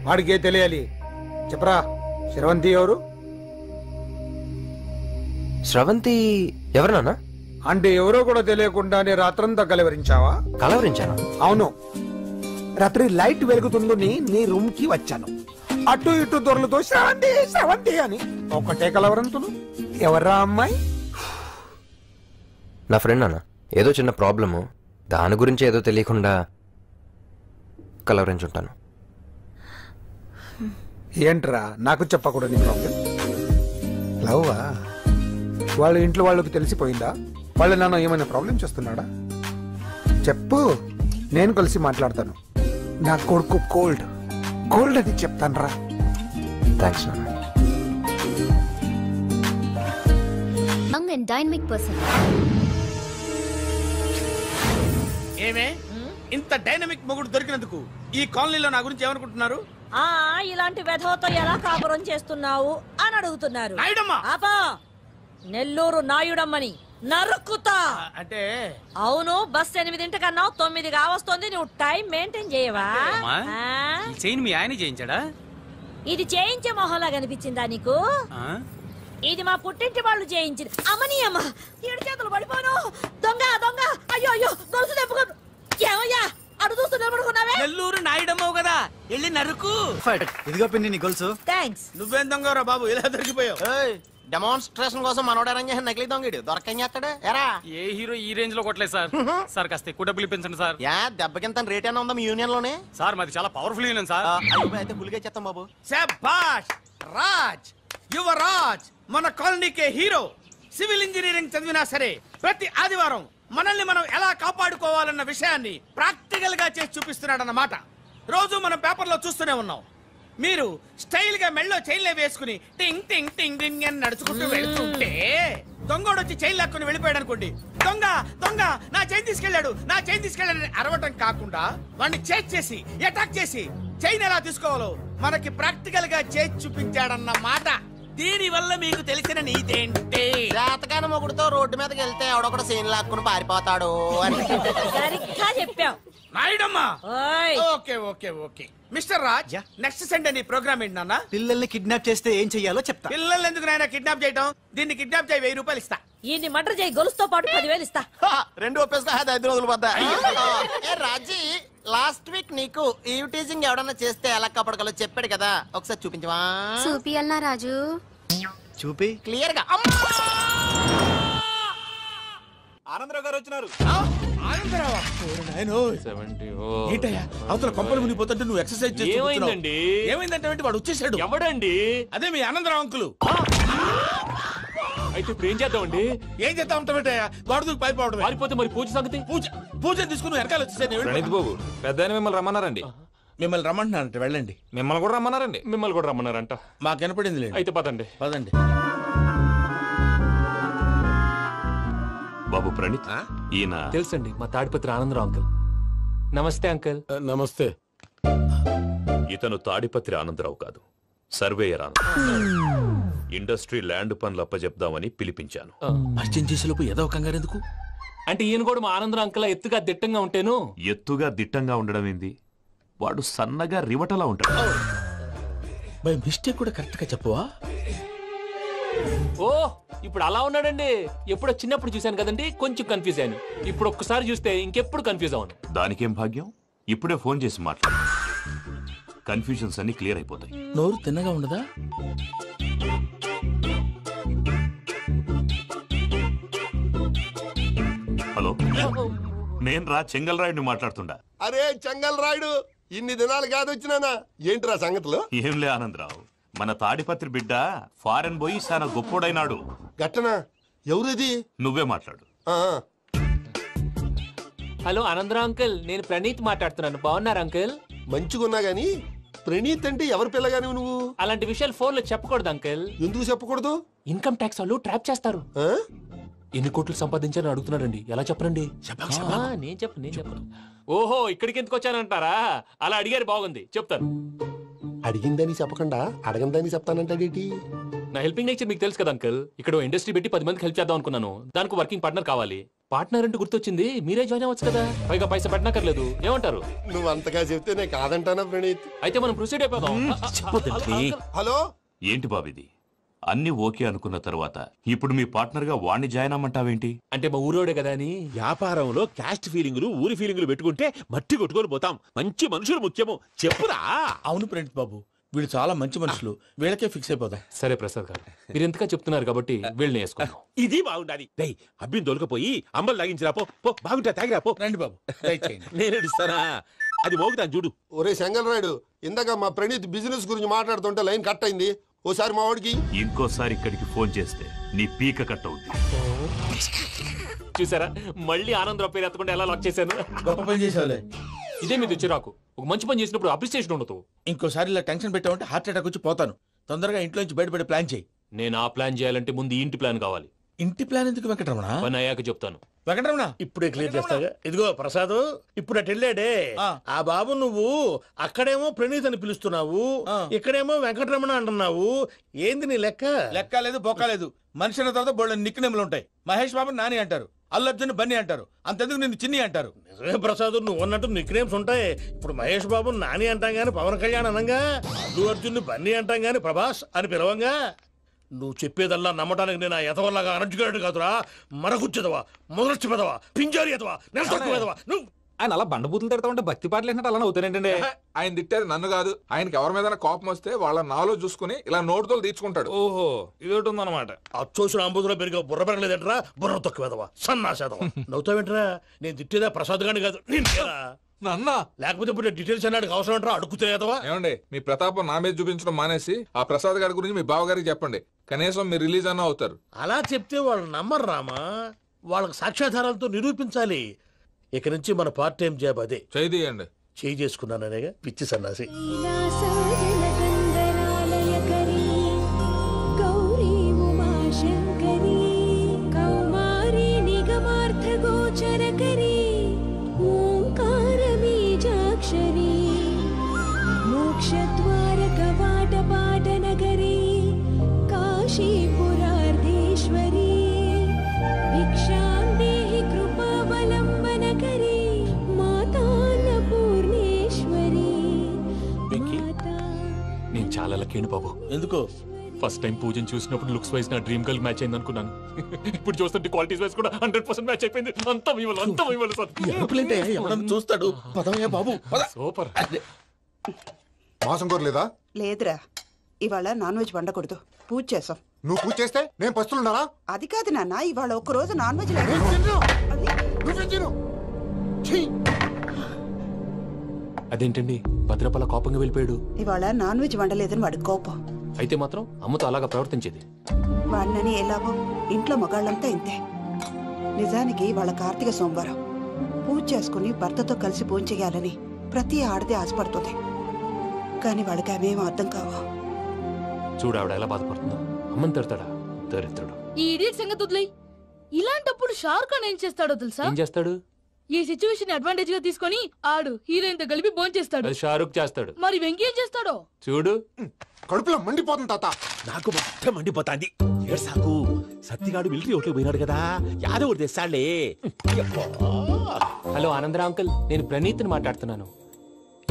వాడికే తెలియాలి. చెప్పరా, శ్రవంతి ఎవరు? స్రవంతి ఎవరు నాన్న? అంటే ఎవరో కూడా తెలియకుండానే రాత్రంతా కలవరించావా? కలవరించాను. అవును, రాత్రి లైట్ వెలుగుతుందని నీ రూమ్ కి వచ్చాను. అటు ఇటు దొరలతో శ్రవంతి శ్రవంతి అని ఒకటే కలవరంతులు. ఎవర్రా అమ్మాయి? నా ఫ్రెండ్ నాన్న. ఏదో చిన్న ప్రాబ్లము, దాని గురించి ఏదో తెలియకుండా కలవరించుంటాను. ఏంట్రా నాకు చెప్పకూడదు ప్రాబ్లం? లవ్వా? వాళ్ళ ఇంట్లో వాళ్ళకి తెలిసిపోయిందా? వాళ్ళ నాన్న ఏమైనా ప్రాబ్లం చేస్తున్నాడా? చెప్పు, నేను కలిసి మాట్లాడతాను. నా కొడుకు కోల్డ్ అని చెప్తాను రా. థ్యాంక్స్ నాన్న. Young and dynamic person. ఏమే ఇంత డైనమిక్ మొగుడు దొరికినందుకు ఈ కాలనీలో నా గురించి ఏమనుకుంటున్నారు? ఇలాంటి వెధవతో ఎలా కాపురం చేస్తున్నావు అని అడుగుతున్నారు. ఆపా, నెల్లూరు నాయుడమ్మని నరుక్కుతా. అంటే అవును, బస్ 8:00 9 కావస్తుంది. నువ్వు టైం మెయింటైన్ చేయవా? చైన్ మీ ఆయన చేయించాడా? ఇది చేయించే మొహంలా కనిపించిందా నీకు? ఇది మా పుట్టింటి వాళ్ళు చేయించింది. అమ్మని అమ్మ, 7 చేతులు పడిపోను. దొంగ దొంగ, అయ్యో అయ్యో, గొలుసు తెప్పుకో. ఏమయ్యా అడు చూస్తూ నిలబడుకున్నావే? నెల్లూరు నాయుడమ్మవు కదా, వెళ్ళి నరుకు. ఇదిగో పిన్ని నీ గొలుసు. థ్యాంక్స్. నువ్వేం దొంగరా బాబు, ఇలా దొరికిపోయావు? డెమాన్స్ట్రేషన్ కోసం మనోడు అరేంజ్ చేసిన నకిలీ దొంగడు దొరకం చేస్తాడు. ఎరా ఏ హీరో ఈ రేంజ్ లో కొట్టలేదు సార్. సార్ కాస్త ఎక్కువ డబ్బులు ఇప్పించండి సార్. యా దెబ్బకింత రేట్ అయినా ఉందా మీ యూనియన్ లోనే? సార్ మాది చాలా పవర్ఫుల్ యూనియన్ సార్. అయితే ఫుల్గా చేస్తాం బాబు. శభాష్ రాజ్, యువరాజ్, మన కాలనీకే హీరో. సివిల్ ఇంజనీరింగ్ చదివినా సరే ప్రతి ఆదివారం మనల్ని మనం ఎలా కాపాడుకోవాలన్న విషయాన్ని ప్రాక్టికల్ గా చేసి చూపిస్తున్నాడన్నమాట. రోజు మనం పేపర్లో చూస్తూనే ఉన్నాం. మీరు స్టైల్ గా మెళ్ళో చైన్లే వేసుకుని టింగ్ టింగ్ టింగ్ టింగ్ అని నడుచుకుంటూ వెళ్తుంటే దొంగోడు వచ్చి చైన్ లాక్కుని వెళ్ళిపోయాడు అనుకోండి. దొంగ దొంగ నా చైన్ తీసుకెళ్లాడు, నా చైన్ తీసుకెళ్లాడని అరవటం కాకుండా వాడిని చేజ్ చేసి అటాక్ చేసి చైన్ ఎలా తీసుకోవాలో మనకి ప్రాక్టికల్ గా చేసి చూపించాడన్న మాట. దీని వల్ల మీకు తెలిసిన నీతేంటే, జాతకాన మొగుడుతో రోడ్డు మీదకి వెళ్తే ఎవడొకడు సీన్ లాక్కుని పారిపోతాడు అని. సరిగ్గా చెప్పావు నాయుడమ్మా. Okay okay okay mister Raj, next Sunday నీ ప్రోగ్రామ్ ఏంటి నాన్న? పిల్లల్ని కిడ్నాప్ చేస్తే ఏం చెయ్యాలో చెప్తా. పిల్లల్ని ఎందుకు నాయన కిడ్నాప్ చేయటం? దీన్ని కిడ్నాప్ చేయి, 1000 రూపాయలు ఇస్తా. ఈ మటర్ చేయి, గొలుసుతో పాటు 10,000 ఇస్తా. 2 ఒప్పేసుకో, 5 రోజులు పడ్డా. ఏ రాజీ, లాస్ట్ వీక్ నీకు ఈవ్ టీజింగ్ ఎవడన్నా చేస్తే ఎలా కాపాడగలో చెప్పాడు కదా, ఒకసారి చూపించవా? చూపియల్నా రాజు? చూపి క్లియర్ గా. ఆనందరావు గారు వచ్చినారు. ఏంటయ్యా అవతల కొంపలు మునిగిపోతుంటే నువ్వు ఎక్సర్సైజ్ చేస్తూ ఏమైందండి? ఏమైందంటే వాడు వచ్చేసాడు. ఎవడండి? అదే మీ ఆనందరావు అంకులు. అయితే ఇప్పుడు ఏం చేద్దామండి? ఏం చేద్దాం ఉంటావేంటయ్యా, వాడు దూకి పైపోవడం. పారిపోతే మరి పూజ సంగతి? పూజ తీసుకుని వెనకాల వచ్చేసాను. ప్రణీత్ బాబు, పెద్ద మిమ్మల్ని రమ్మన్నారండి. మిమ్మల్ని రమ్మంటున్నారంట, వెళ్ళండి. మిమ్మల్ని కూడా రమ్మన్నారండి. మిమ్మల్ని కూడా రమ్మన్నారంట. మాకు వినపడింది. అయితే పదండి. పదండి బాబు ప్రణీత్, ఈయన తెలుసండి, మా తాడిపత్రి ఆనందరావు అంకుల్. నమస్తే అంకుల్. నమస్తే. ఇతను తాడిపత్రి ఆనందరావు కాదు, సర్వేయర్ ఆనందరావు. ఇండస్ట్రీ ల్యాండ్ పనులు అప్పచెప్దామని పిలిపించాను. పరిచయం చేసేలోపు ఏదో కంగారు ఎందుకు? అంటే ఈయన కూడా మా ఆనందరావు అంకుల్ ఎత్తుగా దిట్టంగా ఉంటేను. ఎత్తుగా దిట్టంగా ఉండడం ఏంది? వాడు సన్నగా రివటలా ఉంటాడు. బై మిస్టేక్ కూడా కరెక్ట్ గా చెప్పవా? ఓ ఇప్పుడు అలా ఉన్నాడండి. ఎప్పుడో చిన్నప్పుడు చూశాను కదండి, కొంచెం కన్ఫ్యూజ్ అయ్యాను. ఇప్పుడు ఒక్కసారి చూస్తే ఇంకెప్పుడు కన్ఫ్యూజ్ అవ్వను. దానికేం భాగ్యం, ఇప్పుడే ఫోన్ చేసి మాట్లాడు. కన్ఫ్యూజన్స్ అన్ని క్లియర్ అయిపోతాయి. నోరు తిన్నగా ఉండదా? హలో, నేను రా చెంగల్ రాయుడిని మాట్లాడుతుండా. అరే చెంగల్ రాయుడు, ఇన్ని దినాలు కాదు వచ్చినానా? ఏంట్రా సంగతులు? ఏంలే ఆనందరావు, మన తాడిపత్రి బిడ్డ ఫారెన్ పోయి చాలా గొప్పోడైనాడు. గట్టనా? ఎవరిది? నువ్వే మాట్లాడు. హలో ఆనందరావు అంకుల్, నేను ప్రణీత్ మాట్లాడుతున్నాను. బాగున్నారు అంకుల్? మంచిగున్నా గాని ప్రణీత్ అంటే ఎవరి పిల్లగాని నువ్వు? అలాంటి విషయాలు ఫోన్ లో చెప్పకూడదు అంకుల్. ఎందుకు చెప్పకూడదు? ఇన్కమ్ ట్యాక్స్ వాళ్ళు ట్రాప్ చేస్తారు. ఎన్ని కోట్లు సంపాదించాలని అడుగుతున్నారండి, ఎలా చెప్పరండి? నేను చెప్పను. ఓహో, ఇక్కడికి ఎందుకు వచ్చానంటారా? అలా అడిగారు, బాగుంది, చెప్తాను. అడిగిందని చెప్పకుండా అడగందని చెప్తానంటాడేటి? నా హెల్పింగ్ నేచర్ మీకు తెలుసు కదా అంకుల్. ఇక్కడ ఇండస్ట్రీ పెట్టి 10 మందికి హెల్ప్ చేద్దాం అనుకున్నాను. దానికి వర్కింగ్ పార్ట్నర్ కావాలి. పార్ట్నర్ అంటే గుర్తొచ్చింది, మీరే జాయిన్ అవ్వచ్చు కదా, పైగా పైసా పెట్టనక్కర్లేదు. ఏమంటారు? నువ్వు అంతగా చెప్తే నేను కాదంటానా ప్రణీత్? అయితే మనం ప్రొసీడ్ అయిపోదాం. హలో, ఏంటి బాబిది? అన్ని ఓకే అనుకున్న తర్వాత ఇప్పుడు మీ పార్ట్నర్ గా వాణ్ణి జాయిన్ అమ్మంటావేంటి? అంటే మా ఊరోడే కదా అని. వ్యాపారంలో క్యాస్ట్ ఫీలింగులు, ఊరి ఫీలింగులు పెట్టుకుంటే మట్టి కొట్టుకొని పోతాం. మంచి మనుషులు ముఖ్యము. చెప్పురా. అవును ప్రణీత్ బాబు, వీళ్ళు చాలా మంచి మనుషులు, వీళ్ళకే ఫిక్స్ అయిపోదాం. సరే ప్రసాద్ గారు, మీరు ఎంతగా చెప్తున్నారు కాబట్టి వీళ్ళని వేసుకున్నాం. ఇది బాగుండాలి. అబ్బిని దొలకపోయి అంబలు లాగించిరా. పో, బాగుంటా, తాగిరా పో. రండి బాబు, నేను ఇస్తానా? అది మోగుతాను చూడు. ఒరే చెంగల్ రాయుడు, ఇందాక మా ప్రణీత్ బిజినెస్ గురించి మాట్లాడుతుంటే లైన్ కట్ అయింది. ఓసారి మా వాడికి ఇంకోసారి ఇక్కడికి ఫోన్ చేస్తే నీ పీక కట్ అవుతుంది. చూసారా, మళ్ళీ ఆనందరావు పేరు ఎత్తకుండా ఎలా లాక్ చేశాను. గొప్ప పని చేసేవాళ్ళే. ఇదే మీద చిరాకు. ఒక మంచి పని చేసినప్పుడు అప్రిసియేషన్ ఉండదు. ఇంకోసారి ఇలా టెన్షన్ పెట్టామంటే హార్ట్ అటాక్ వచ్చి పోతాను. తొందరగా ఇంట్లో నుంచి బయటపడే ప్లాన్ చేయి. నేను ఆ ప్లాన్ చేయాలంటే ముందు ఇంటి ప్లాన్ కావాలి. ఇంటి ప్లాన్ ఎందుకు వెంకటరమణ? పని అయ్యాక చెప్తాను. వెంకటరమణ ఇప్పుడే క్లియర్ చేస్తాగా. ఇదిగో ప్రసాద్, ఇప్పుడు అటు వెళ్ళాడే ఆ బాబు, నువ్వు అక్కడేమో ప్రణీత్ అని పిలుస్తున్నావు, ఇక్కడేమో వెంకటరమణ అంటున్నావు. ఏంది నీ లెక్క? లెక్క లేదు, బొక్క లేదు. మనిషి అన్న తర్వాత బోళ్ళ నిక్నెములు ఉంటాయి. మహేష్ బాబు నాని అంటారు, అల్లు అర్జున్ బన్నీ అంటారు, అంతెందుకు నిన్ను చిన్ని అంటారు. నిజమే ప్రసాద్, నువ్వు అన్నట్టు నిక్నేమ్స్ ఉంటాయి. ఇప్పుడు మహేష్ బాబు నాని అంటాం గాని పవన్ కళ్యాణ్ అనంగా, అల్లు అర్జున్ బన్నీ అంటాం గాని ప్రభాస్ అని పిలవంగా. నువ్వు చెప్పేదల్లా నమ్మటానికి నేను ఎతవల్లాగా అనర్జుకేటెడ్ కాదురా. మరగుచ్చదవా, మొదలచ్చి పెదవా, పింజారి ఎదవా, నెలసొక్కుదవా నువ్వు. ఆయన అలా బండబూతులు తిడతా ఉంటే భక్తి పాటలు ఏంటంటే అలా అవుతానంటే. ఆయన తిట్టేది నన్ను కాదు, ఆయనకి ఎవరి మీద కోపం వస్తే వాళ్ళ నాలో చూసుకుని ఇలా నోటుతో తీర్చుకుంటాడు. ఓహో, ఇది ఒకటి ఉందన్నమాట. అచ్చోసిన అంబుధులో పెరిగే బుర్ర పెరగలేదంటరా, బుర్ర తొక్కువేదవా, సన్నాసేదవా. నవ్వుతావేంట్రా? నేను తిట్టేదా ప్రసాద్ గాని కాదు, నన్నా. లేకపోతే ఇప్పుడు డీటెయిల్స్ అన్నాడు అవసరం అంటారా? అడుగుతాయేదవా. ఏమండి, మీ ప్రతాపం నా మీద చూపించడం మానేసి ఆ ప్రసాద్ గారి గురించి మీ బావగారికి చెప్పండి. కనీసం మీరు రిలీజ్ అన్న అవుతారు. అలా చెప్తే వాళ్ళు నమ్మరు రామా. వాళ్ళకి సాక్ష్యాధారాలతో నిరూపించాలి. ఇక నుంచి మన పార్ట్ టైం జాబ్ అదే. చేయండి. చేయి చేసుకున్నాననేగా పిచ్చి సన్నాసి. मोक्षद्वारकवाटपाटनगरी काशीपुरार्धेश्वरी भिक्षां देहि कृपावलम्बनकरी मातान्नपूर्णेश्वरी. నేను చాలా లక్కీని బాబు. ఎందుకు? ఫస్ట్ టైం పూజను చూసినప్పుడు లుక్స్ వైజ్ నా డ్రీమ్ గర్ల్ మ్యాచ్ అయింది అనుకున్నాను. ఇప్పుడు చూస్తుంటే క్వాలిటీస్ వైజ్ కూడా 100% మ్యాచ్ అయిపోయింది. అంతా చూస్తాడు. పదవయ్యా బాబు, సూపర్. మాసం కోరలేదా? లేదురా, ఇవాళ నాన్ వెజ్ వండకూడదు, పూజ చేసాం. నువ్వు పూజ చేస్తే నేను పస్తులున్నానా? అది కాదు నాన్న, ఇవాళ ఒక్క రోజు నాన్ వెజ్ లేదు. అదేంటండి భద్రపల కోపంగా వెళ్ళిపోయాడు? ఇవాళ నాన్ వెజ్ వండలేదని వాడి కోపం. అయితే మాత్రం అమ్మతో అలాగా ప్రవర్తించేది. వాడినని ఎలాగో ఇంట్లో మగాళ్ళంతా ఇంతే. నిజానికి వాళ్ళ కార్తీక సోమవారం పూజ చేసుకుని భర్తతో కలిసి పూజ చేయాలని ప్రతి ఆడది ఆశపడుతుంది. కానీ వాడికి అవేమో అర్థం కావు. చూడు ఆవిడ ఎలా బాధపడుతుందో. అమ్మని తిడతాడా దరిద్రుడు. ఈ ఇడియట్ సంగతి వదిలేయ్. ఇలాంటప్పుడు షారుఖ్ ఖాన్ ఏం చేస్తాడో తెలుసా? ఏం చేస్తాడు? ఈ సిచ్యువేషన్ అడ్వాంటేజ్ గా తీసుకొని ఆడు హీరోయిన్ తో కలిపి బోన్ చేస్తాడు. షారుఖ్ చేస్తాడు. మరి వెంకీ ఏం చేస్తాడో చూడు. కడుపులో మండిపోతుంది తాత. నాకు మొత్తం మండిపోతాంది. సాకు సత్తిగాడు మిలిటరీ ఓట్లకు పోయినాడు కదా, యాదవ్ ఒకటి తెస్తాడులే. హలో ఆనందరావు అంకుల్, నేను ప్రణీత్ని మాట్లాడుతున్నాను.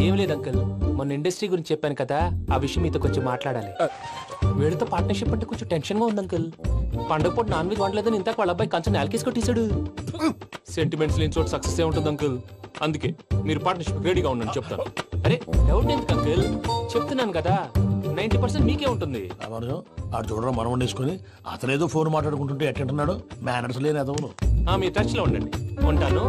ఏం లేదు అంకుల్ మొన్న ఇండస్ట్రీ గురించి చెప్పాను కదా ఆ విషయం మీతో కొంచెం మాట్లాడాలి. వీళ్ళతో పార్ట్నర్షిప్ అంటే కొంచెం టెన్షన్ గా ఉంది అంకుల్. పండగ పూట నాన్ వెజ్ వండలేదని ఇంతకు వాళ్ళ అబ్బాయి కంచెం నేలకేసి కొట్టేశాడు. సెంటిమెంట్స్ లేని చోట సక్సెస్ ఏ ఉంటుంది అంకుల్. అందుకే మీరు పార్ట్నర్షిప్ రెడీగా ఉండండి చెప్తాను. అరే డౌట్ ఎందుకు అంకుల్, చెప్తున్నాను కదా 90% మీకే ఉంటుంది. ఆడు చూడడం మనం వండేసుకుని అతనేదో ఫోన్ మాట్లాడుకుంటుంటే ఎట్టంటున్నాడు మేనర్స్ లేని అదవును. మీరు టచ్ లో ఉండండి, ఉంటాను.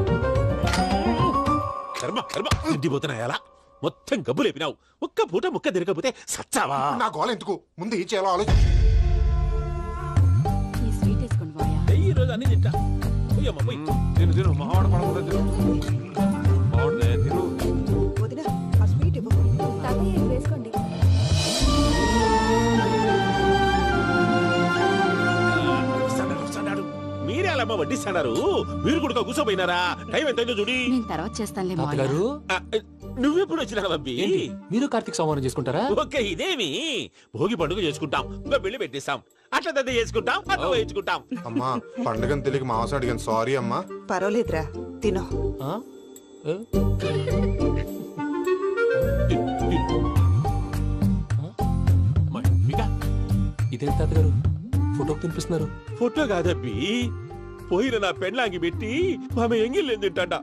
కర్మ కర్మ తిండిపోతున్నాయలా మొత్తం గబ్బు లేపినావు. ఒక్క పూట ముక్క తిరగకపోతే సచ్చావా? నా గోల ఎందుకు, ముందు ఈ చేయాలో ఆలోచించు. ఈ రోజు అన్ని తింటా. తిను తిను మావాడు పడకుండా తిను. మావాడునే తిను. వదినా ఆ స్వీట్ ఇవ్వు. వేసుకోండి. మీరే అలా వడ్డిస్తున్నారు. మీరు కూడా కూర్చోపోయినారా? టైం ఎంతైందో చూడి. నేను తర్వాత చేస్తానులే మావయ్య. గారు నువ్వెప్పుడు వచ్చినా బంబి? మీరు కార్తీక్ సంహారం చేసుకుంటారా? ఓకే, ఇదేమి భోగి పండుగ చేసుకుంటాం, ఇంకా పెళ్లి పెట్టేస్తాం, అట్లా దద్ద చేసుకుంటాం, అట్లా వేయించుకుంటాం. అమ్మా పండుగని తెలియక మాంసం అడిగాను, సారీ అమ్మా. పర్వాలేదురా తినో. ఇదేంటి తాతగారు ఫోటోకి తినిపిస్తున్నారు? ఫోటో కాదబ్బి, పోయిన నా పెళ్ళాంగి పెట్టి ఆమె ఎంగిల్లేం తింటాడ.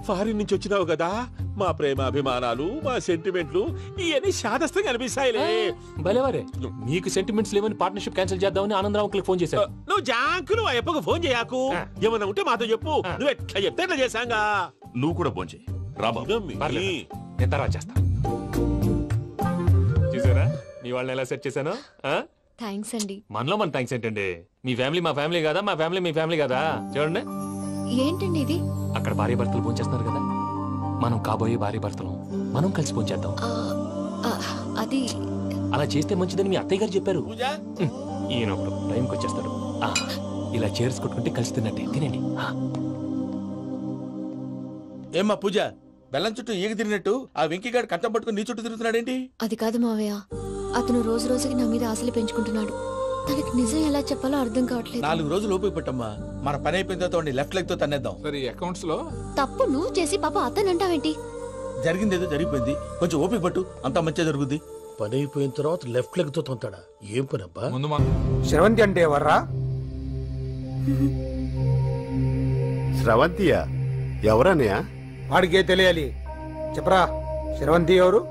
ఫారిన్ నుంచి వచ్చినావు కదా, మా ప్రేమ అభిమానాలు, మా సెంటిమెంట్లు ఇవన్నీ శాదస్తంగా అనిపిస్తాయిలే. భలేవారే, మీకు సెంటిమెంట్స్ లేవని పార్ట్నర్షిప్ క్యాన్సిల్ చేద్దామని ఆనందరావు అంకుల్ ఫోన్ చేశారు. నువ్వు జాంకులు ఆ అప్పకు ఫోన్ చేయకు. ఏమన్నా ఉంటే మాతో చెప్పు. నువ్వు ఎట్లా చెప్తే ఎట్లా చేశాంగా. నువ్వు కూడా ఫోన్ చేయి రాబా. నేను తర్వాత చేస్తా. చూసారా మీ వాళ్ళని ఎలా సెట్ చేశాను? థ్యాంక్స్ అండి. మనలో మన థ్యాంక్స్ ఏంటండి, మీ ఫ్యామిలీ మా ఫ్యామిలీ కదా, మా ఫ్యామిలీ మీ ఫ్యామిలీ కదా. చూడండి ఏంటండి ఇది? అక్కడ భార్య భర్తలు ఫోన్ చేస్తున్నారు కదా, మనం కాబోయే భార్య భర్తలు మనం కలిసి ఫోన్ చేద్దాం. అది అలా చేస్తే మంచిదని మీ అత్తయ్య గారు చెప్పారు. ఈయన ఒకడు టైంకి వచ్చేస్తాడు. ఇలా చేర్స్ కొట్టుకుంటే కలిసి తిన్నట్టే తినండి. ఏమ్మా పూజ, బెల్లం చుట్టూ ఈగ తిరిగినట్టు ఆ వెంకీగాడు కంటం పట్టుకుని నీ చుట్టూ తిరుగుతున్నాడేంటి? అది కాదు మావయ్య, అతను రోజు రోజుకి నా మీద ఆశలు పెంచుకుంటున్నాడు. తనకి నిజం ఎలా చెప్పాలో అర్థం కావట్లేదు. 4 రోజులు ఓపిక పట్టమ్మా, మన పని అయిపోయిన తర్వాత లెఫ్ట్ లెగ్ తో తన్నేద్దాం. సరే అకౌంట్స్ లో తప్పు నువ్వు చేసి పాప అతను అంటావేంటి? జరిగిందేదో జరిగిపోయింది, కొంచెం ఓపిక పట్టు, అంతా మంచిగా జరుగుద్ది. పని అయిపోయిన తర్వాత లెఫ్ట్ లెగ్ తో తొంతాడా? ఏం పని అబ్బా? శ్రవంతి అంటే ఎవర్రా? శ్రవంతియా? ఎవరన్నయ్యా? వాడికే తెలియాలి, చెప్పరా. శ్రవంతి ఎవరు?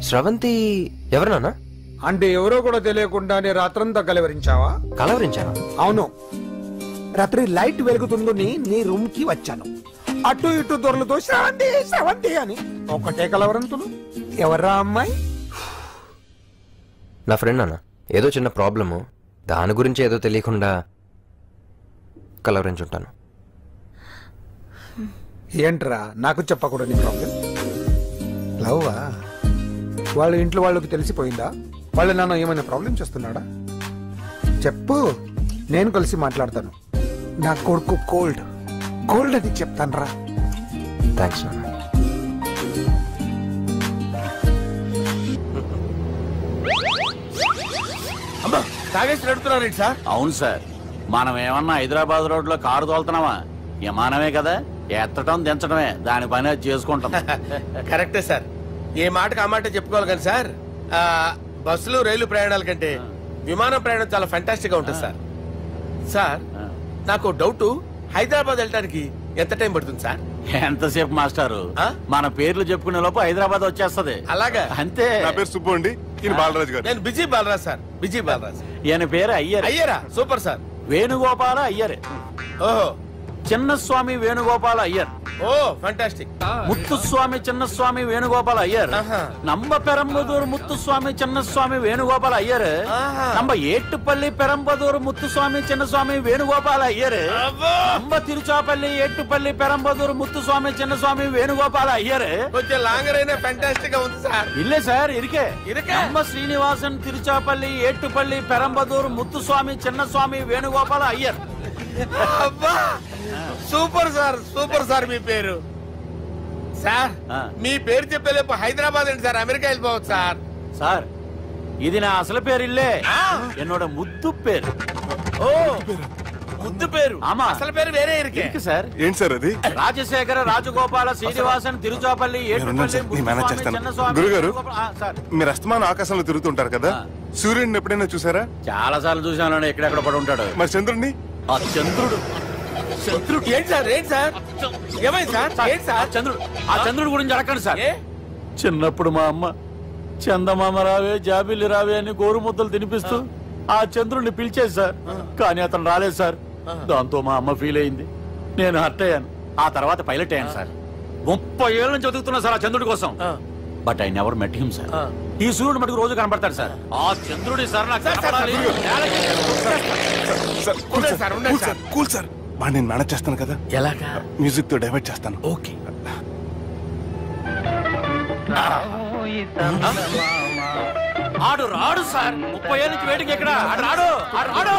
శ్రవంతి ఎవరు నాన్న? అంటే ఎవరో కూడా తెలియకుండానే రాత్రంతా కలవరించావా? కలవరించావా? అవును, రాత్రి లైట్ వెలుగుతుందని నీ రూమ్ కి వచ్చాను. అటు ఇటు దొరలతో శ్రవంతి శ్రవంతి అని ఒకటే కలవరంతులు. ఎవర్రా అమ్మాయి? నా ఫ్రెండ్ అన్న, ఏదో చిన్న ప్రాబ్లము, దాని గురించి ఏదో తెలియకుండా కలవరించుంటాను. ఏంట్రా నాకు చెప్పకూడదు నీ ప్రాబ్లం? లవ్వా? వాళ్ళ ఇంట్లో వాళ్ళకి తెలిసిపోయిందా? వాళ్ళ నాన్న ఏమైనా ప్రాబ్లం చేస్తున్నాడా? చెప్పు, నేను కలిసి మాట్లాడతాను. నా కొడుకు కోల్డ్ కోల్డ్ అని చెప్తాను రా. థ్యాంక్స్ నాన్న. అమ్మా తాగేసి నడుపుతున్నారేంటి సార్? అవును సార్, మనం ఏమన్నా హైదరాబాద్ రోడ్ లో కారు తోలుతున్నామా? విమానమే కదా, ఎత్తడం దించడమే దాని పని అది చేసుకుంటాం. కరెక్టే సార్, ఏ మాటకు ఆ మాట చెప్పుకోవాలి కానీ సార్, బస్సులు రైలు ప్రయాణాల కంటే విమానం ప్రయాణం చాలా ఫెంటాస్టిక్ గా ఉంటుంది సార్. సార్ నాకు డౌట్, హైదరాబాద్ వెళ్ళడానికి ఎంత టైం పడుతుంది సార్? ఎంతసేపు మాస్టారు, మన పేర్లు చెప్పుకునే లోపు హైదరాబాద్ వచ్చేస్తది. అలాగా? అంతే. నా పేరు సుబ్బు అండి, ఈయన బాలరాజు గారు. నేను busy Balaraj sir, busy Balaraj. ఈయన పేరు అయ్యర్. అయ్యరా? Super sir. వేణుగోపాల అయ్యర్. ఓహో, చిన్నస్వామి వేణుగోపాల అయ్యర్. Oh fantastic. ముత్తుస్వామి చిన్నస్వామి వేణుగోపాల అయ్యర్. నంబ పెరంబదూరు ముత్తుస్వామి చిన్నస్వామి వేణుగోపాల అయ్యర్. నంబ ఏట్టుపల్లి పెరంబదూరు ముత్తుస్వామి చిన్నస్వామి వేణుగోపాల అయ్యర్. నంబ తిరుచాపల్లి ఏట్టుపల్లి పెరంబదూరు ముత్తుస్వామి చిన్నస్వామి వేణుగోపాల అయ్యర్. కొంచెం లాంగర్ అయినా ఫంటాస్టిక్ గా ఉంది సార్. ఇల్లే సార్, ఇరికే. నంబ Srinivasan Tiruchapalli Ettupalli Perambadur Muthuswamy Chinnaswamy Venugopala Iyer. Super sir, super sir. మీ పేరు సార్, మీ పేరు చెప్పేలేపు హైదరాబాద్ ఏంటి సార్, అమెరికా వెళ్ళిపోవచ్చు సార్. సార్ ఇది నా అసలు పేరు ఇల్లే, ఎన్నోడ ముద్దు పేరు. ఓ ముద్దు పేరు ఆమా అసలు పేరు వేరే ఇరికి సార్ ఏంటి సార్ అది? రాజశేఖర రాజగోపాల శ్రీనివాసన్ తిరుచాపల్లి గురుగారు మీరు అస్తమానం ఆకాశంలో తిరుగుతుంటారు కదా, సూర్యుడిని ఎప్పుడైనా చూసారా? చాలా సార్లు చూసాను, ఎక్కడెక్కడ పడి ఉంటాడు. మరి చంద్రుడిని? ఆ చంద్రుడు ఏంటి సార్ ఏంటి సార్ ఏమైంది సార్ ఏంటి సార్ చంద్రుడు ఆ చంద్రుడు గురించి అడగండి సార్. చిన్నప్పుడు మా అమ్మ చందమామ రావే జాబిల్లి రావే అని గోరు ముద్దలు తినిపిస్తూ ఆ చంద్రుడిని పిలిచేది సార్, కానీ అతను రాలేదు సార్. దాంతో మా అమ్మ ఫీల్ అయింది, నేను హర్ట్ అయ్యాను. ఆ తర్వాత పైలట్ అయ్యాను సార్. 30 ఏళ్ళ నుంచి చదువుతున్నా సార్ ఆ చంద్రుడి కోసం. But I never met him sir. ఈ సూర్యుడు మటుకు రోజు కనబడతాడు సార్. ఆ చంద్రుడి సార్ నాకు కూల్ సార్, బాగా నేను మేనేజ్ చేస్తాను కదా. ఎలాగా? మ్యూజిక్ తో డైవర్ట్ చేస్తాను. ఓకే. ఆడు రాడు సార్, 30 ఏళ్ళ నుంచి వేటికి ఎక్కడ రాడు రాడు.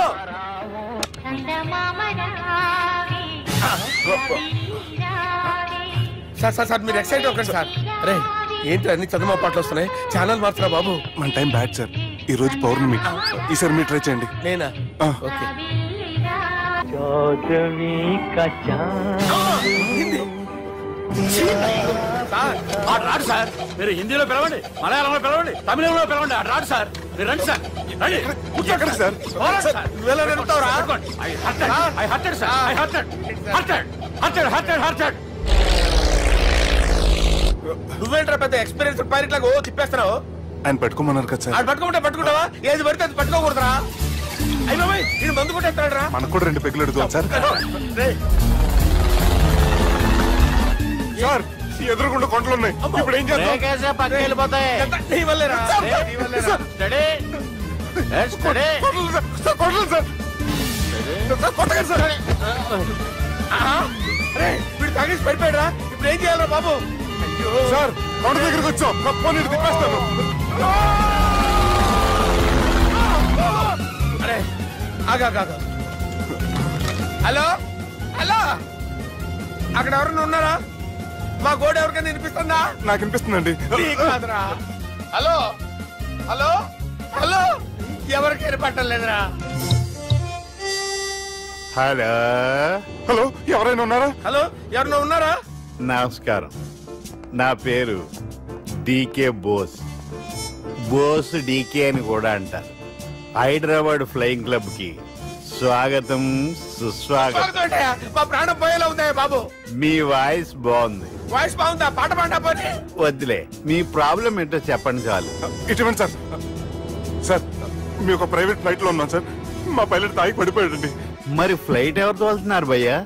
సార్ సార్ సార్ మీరు ఎక్సైట్ అవ్వకండి సార్. అరే ఏంటి అన్ని చదువు పాటలు వస్తున్నాయి, ఛానల్ మారుతున్నా బాబు. మన టైం బ్యాడ్ సార్, ఈ రోజు పౌర్ణమి. ఈసారి మీరు ట్రై చేయండి. నేనా? ఓకే. రాడు సార్, మీరు హిందీలో పిలవండి, మలయాళంలో పిలవండి, తమిళంలో పిలవండి. ఆడు రాడు సార్, మీరు రండి సార్. నువ్వేంట్రా పెద్ద ఎక్స్పీరియన్స్ పైరెట్ లాగా ఓ తిప్పేస్తున్నావు? ఆయన పట్టుకోమన్నారు కదా సార్. ఆడు పట్టుకుంటే పట్టుకుంటావా? ఏది పడితే అది పట్టుకోకూడదురా? అయ్యి బాబాయ్ నేను మందు కొట్టేస్తాడు రా. మనకు కూడా 2 పెగ్గులు ఎడుతాం సార్. సార్ ఎదురుకుండా కొండలు ఉన్నాయి, ఇప్పుడు ఏం చేద్దాం? పక్కకి వెళ్ళిపోతాయి. నీ వల్లేరా? వీడు తాగేసి పడిపోయాడు రా. ఇప్పుడు ఏం చేయాలరా బాబు? సార్ కొండ దగ్గరికి వచ్చాం, నీరు తిప్పేస్తాను. అరే ఆగా. హలో హలో, అక్కడ ఎవరన్నా ఉన్నారా? మా గోడ ఎవరికైనా వినిపిస్తుందా? నాకు వినిపిస్తుందండి. కాదురా. హలో హలో హలో, ఎవరికి వినపట్టలేదురా? హలో హలో, ఎవరైనా ఉన్నారా? హలో ఎవరైనా ఉన్నారా? నమస్కారం, నా పేరు డీకే బోస్. బోస్ డీకే అని కూడా అంటారు. హైదరాబాద్ ఫ్లయింగ్ క్లబ్ కి స్వాగతం సుస్వాగతం. మా ప్రాణం పోయేలా ఉందా బాబు? మీ వాయిస్ బాగుంది. వాయిస్ బాగుందా? పాట పాడా పోనీ. వద్దులే, మీ ప్రాబ్లం ఏంటో చెప్పండి చాలు. ఇటువంటి సార్, సార్ మీ ఒక ప్రైవేట్ ఫ్లైట్ లో ఉన్నాం సార్, మా పైలట్ తాగి పడిపోయాడండి. మరి ఫ్లైట్ ఎవరు తోలుతున్నారు భయ్యా?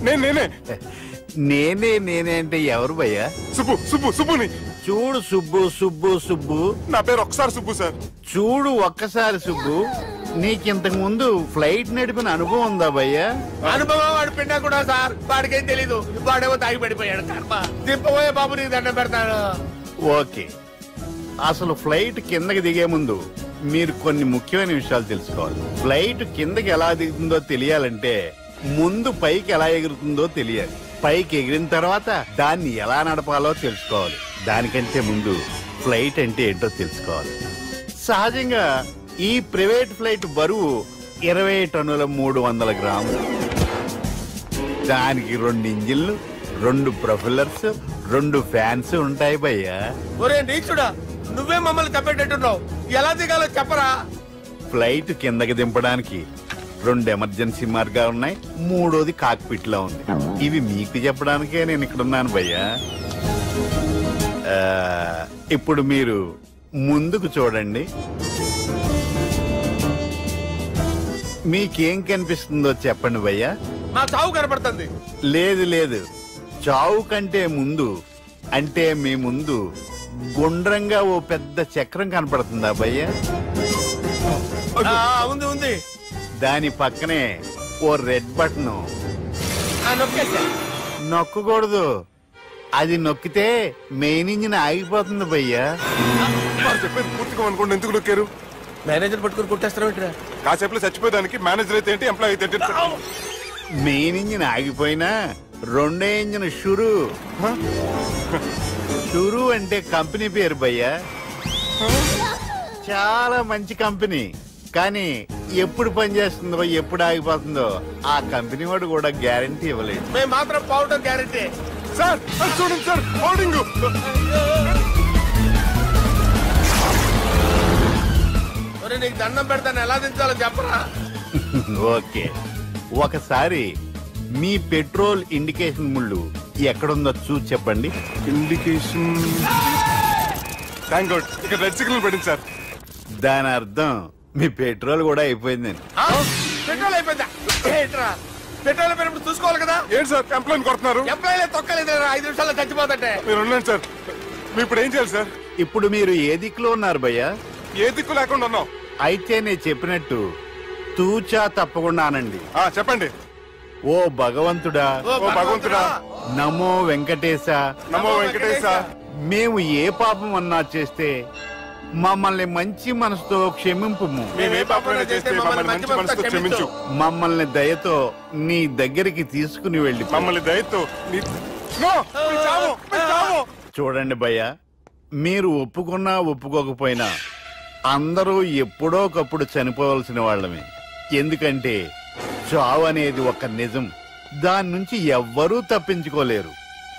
నేనే నేనే అంటే ఎవరు భయ్యా? సుబ్బుని. చూడు సుబ్బు, నా పేరు ఒకసారి సుబ్బు సార్. చూడు ఒక్కసారి సుబ్బు, నీకింతకు ముందు ఫ్లైట్ నడిపిన అనుభవం ఉందా భయ్యా? అనుభవం వాడు పిండా కూడా సార్, వాడికేం తెలీదు. వాడేమో తాగి పడిపోయాడు. దింపబోయే బాబు నీకు దండం పెడతాడు. ఓకే, అసలు ఫ్లైట్ కిందకి దిగే ముందు మీరు కొన్ని ముఖ్యమైన విషయాలు తెలుసుకోవాలి. ఫ్లైట్ కిందకి ఎలా దిగుతుందో తెలియాలంటే ముందు పైకి ఎలా ఎగురుతుందో తెలియాలి. పైకి ఎగిరిన తర్వాత దాన్ని ఎలా నడపాలో తెలుసుకోవాలి. దానికంటే ముందు ఫ్లైట్ అంటే ఏంటో తెలుసుకోవాలి. సహజంగా ఈ ప్రైవేట్ ఫ్లైట్ బరువు 20 టన్నుల 300 గ్రాములు. దానికి 2 ఇంజిన్లు, 2 ప్రొఫెల్లర్స్, 2 ఫ్యాన్స్ ఉంటాయి భయ్యా. ఒరే నీచుడా, నువ్వే మమ్మల్ని తప్పేటట్టున్నావు. ఎలా దిగాలో చెప్పరా? ఫ్లైట్ కిందకి దింపడానికి 2 ఎమర్జెన్సీ మార్గాలు ఉన్నాయి, 3వది కాక్పిట్ లో ఉంది. ఇవి మీకు చెప్పడానికే నేను ఇక్కడ ఉన్నాను భయ్యా. ఇప్పుడు మీరు ముందుకు చూడండి. మీకేం కనిపిస్తుందో చెప్పండి భయ్యా. నా చావు కనపడుతుంది. లేదు, చావు కంటే ముందు, అంటే మీ ముందు గుండ్రంగా ఓ పెద్ద చక్రం కనపడుతుందా భయ్యా? ఉంది. దాని పక్కనే ఓ రెడ్ బటన్. నొక్కకూడదు, అది నొక్కితే మెయిన్ ఇంజిన్ ఆగిపోతుంది భయ్యా. చెప్పేది పూర్తిగా అనుకోండి. ఎందుకు నొక్కారు? మేనేజర్ పట్టుకుని కొట్టేస్తారా? కాసేపులో చచ్చిపోయేదానికి మేనేజర్ అయితే ఏంటి, ఎంప్లాయ్ అయితే ఏంటి? మెయిన్ ఇంజిన్ ఆగిపోయినా 2వ ఇంజిన్ షురు అంటే కంపెనీ పేరు భయ్యా. చాలా మంచి కంపెనీ, కానీ ఎప్పుడు పనిచేస్తుందో ఎప్పుడు ఆగిపోతుందో ఆ కంపెనీ వాడు కూడా గ్యారంటీ ఇవ్వలేదు. మేము మాత్రం పౌడర్ గ్యారంటీ. సార్ చూడండి సార్, పౌడింగ్. నీకు దండం పెడతాను, ఎలా దించాలో చెప్పరా? ఓకే, ఒకసారి మీ పెట్రోల్ ఇండికేషన్ ముళ్ళు ఎక్కడుందో చూసి చెప్పండి. ఇండికేషన్ థ్యాంక్ గాడ్, ఇక్కడ రెడ్ సిగ్నల్ పెట్టింది సార్. దాని అర్థం మీ పెట్రోల్ కూడా అయిపోయిందని. పెట్రోల్ అయిపోయిందా? పెట్రోల్ అయిపోయినప్పుడు చూసుకోవాలి కదా. ఏంటి సార్ కంప్లైంట్ కొడుతున్నారు? ఎంప్లాయీ తొక్కలేదు, 5 నిమిషాల్లో చచ్చిపోతుంటే. మీరు ఉండండి సార్, మీరు ఇప్పుడు ఏం చేయాలి సార్? ఇప్పుడు మీరు ఏ దిక్కులో ఉన్నారు భయ్యా? ఏ దిక్కు లేకుండా ఉన్నాం. అయితే నేను చెప్పినట్టు తూచా తప్పకుండా అనండి. చెప్పండి. ఓ భగవంతుడా, ఓ భగవంతుడా, నమో వెంకటేశ, నమో వెంకటేశ. మేము ఏ పాపం అన్నా చేస్తే మమ్మల్ని మంచి మనసుతో క్షమింపు. మమ్మల్ని దయతో నీ దగ్గరికి తీసుకుని వెళ్ళి మమ్మల్ని దయతో చూడండి భయ్యా, మీరు ఒప్పుకున్నా ఒప్పుకోకపోయినా అందరూ ఎప్పుడో ఒకప్పుడు చనిపోవలసిన వాళ్ళమే. ఎందుకంటే చావు అనేది ఒక నిజం, దాని నుంచి ఎవ్వరూ తప్పించుకోలేరు.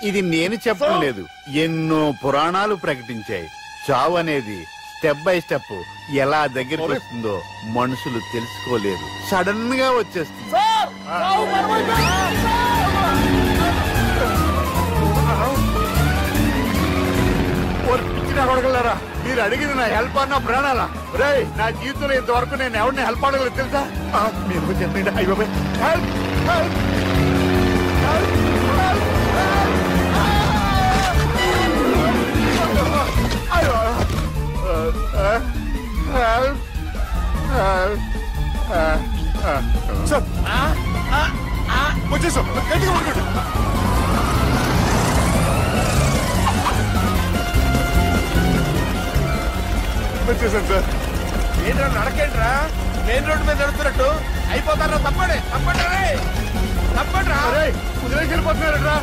ఇది నేను చెప్పడం లేదు, ఎన్నో పురాణాలు ప్రకటించాయి. చావు అనేది స్టెప్ బై స్టెప్ ఎలా దగ్గరికి వస్తుందో మనుషులు తెలుసుకోలేరు, సడన్ గా వచ్చేస్తుంది. అడగలరా, మీరు అడిగింది నా హెల్ప్ అన్న ప్రాణాలా? రే, నా జీవితంలో ఇంతవరకు నేను ఎవరిని హెల్ప్ అడగలేదు తెలుసా? మీరు చెప్పండి. అయ్యో హెల్ప్ హెల్ప్ వచ్చేసాం, గట్టిగా పడుకోండి. వచ్చేసాను సార్. ఏంట్రా నడకేంట్రా, మెయిన్ రోడ్డు మీద నడుస్తున్నట్టు అయిపోతారా? తప్పండి తప్పండి రే, తప్పండి రా. కుదిరేసి వెళ్ళిపోతున్నారా?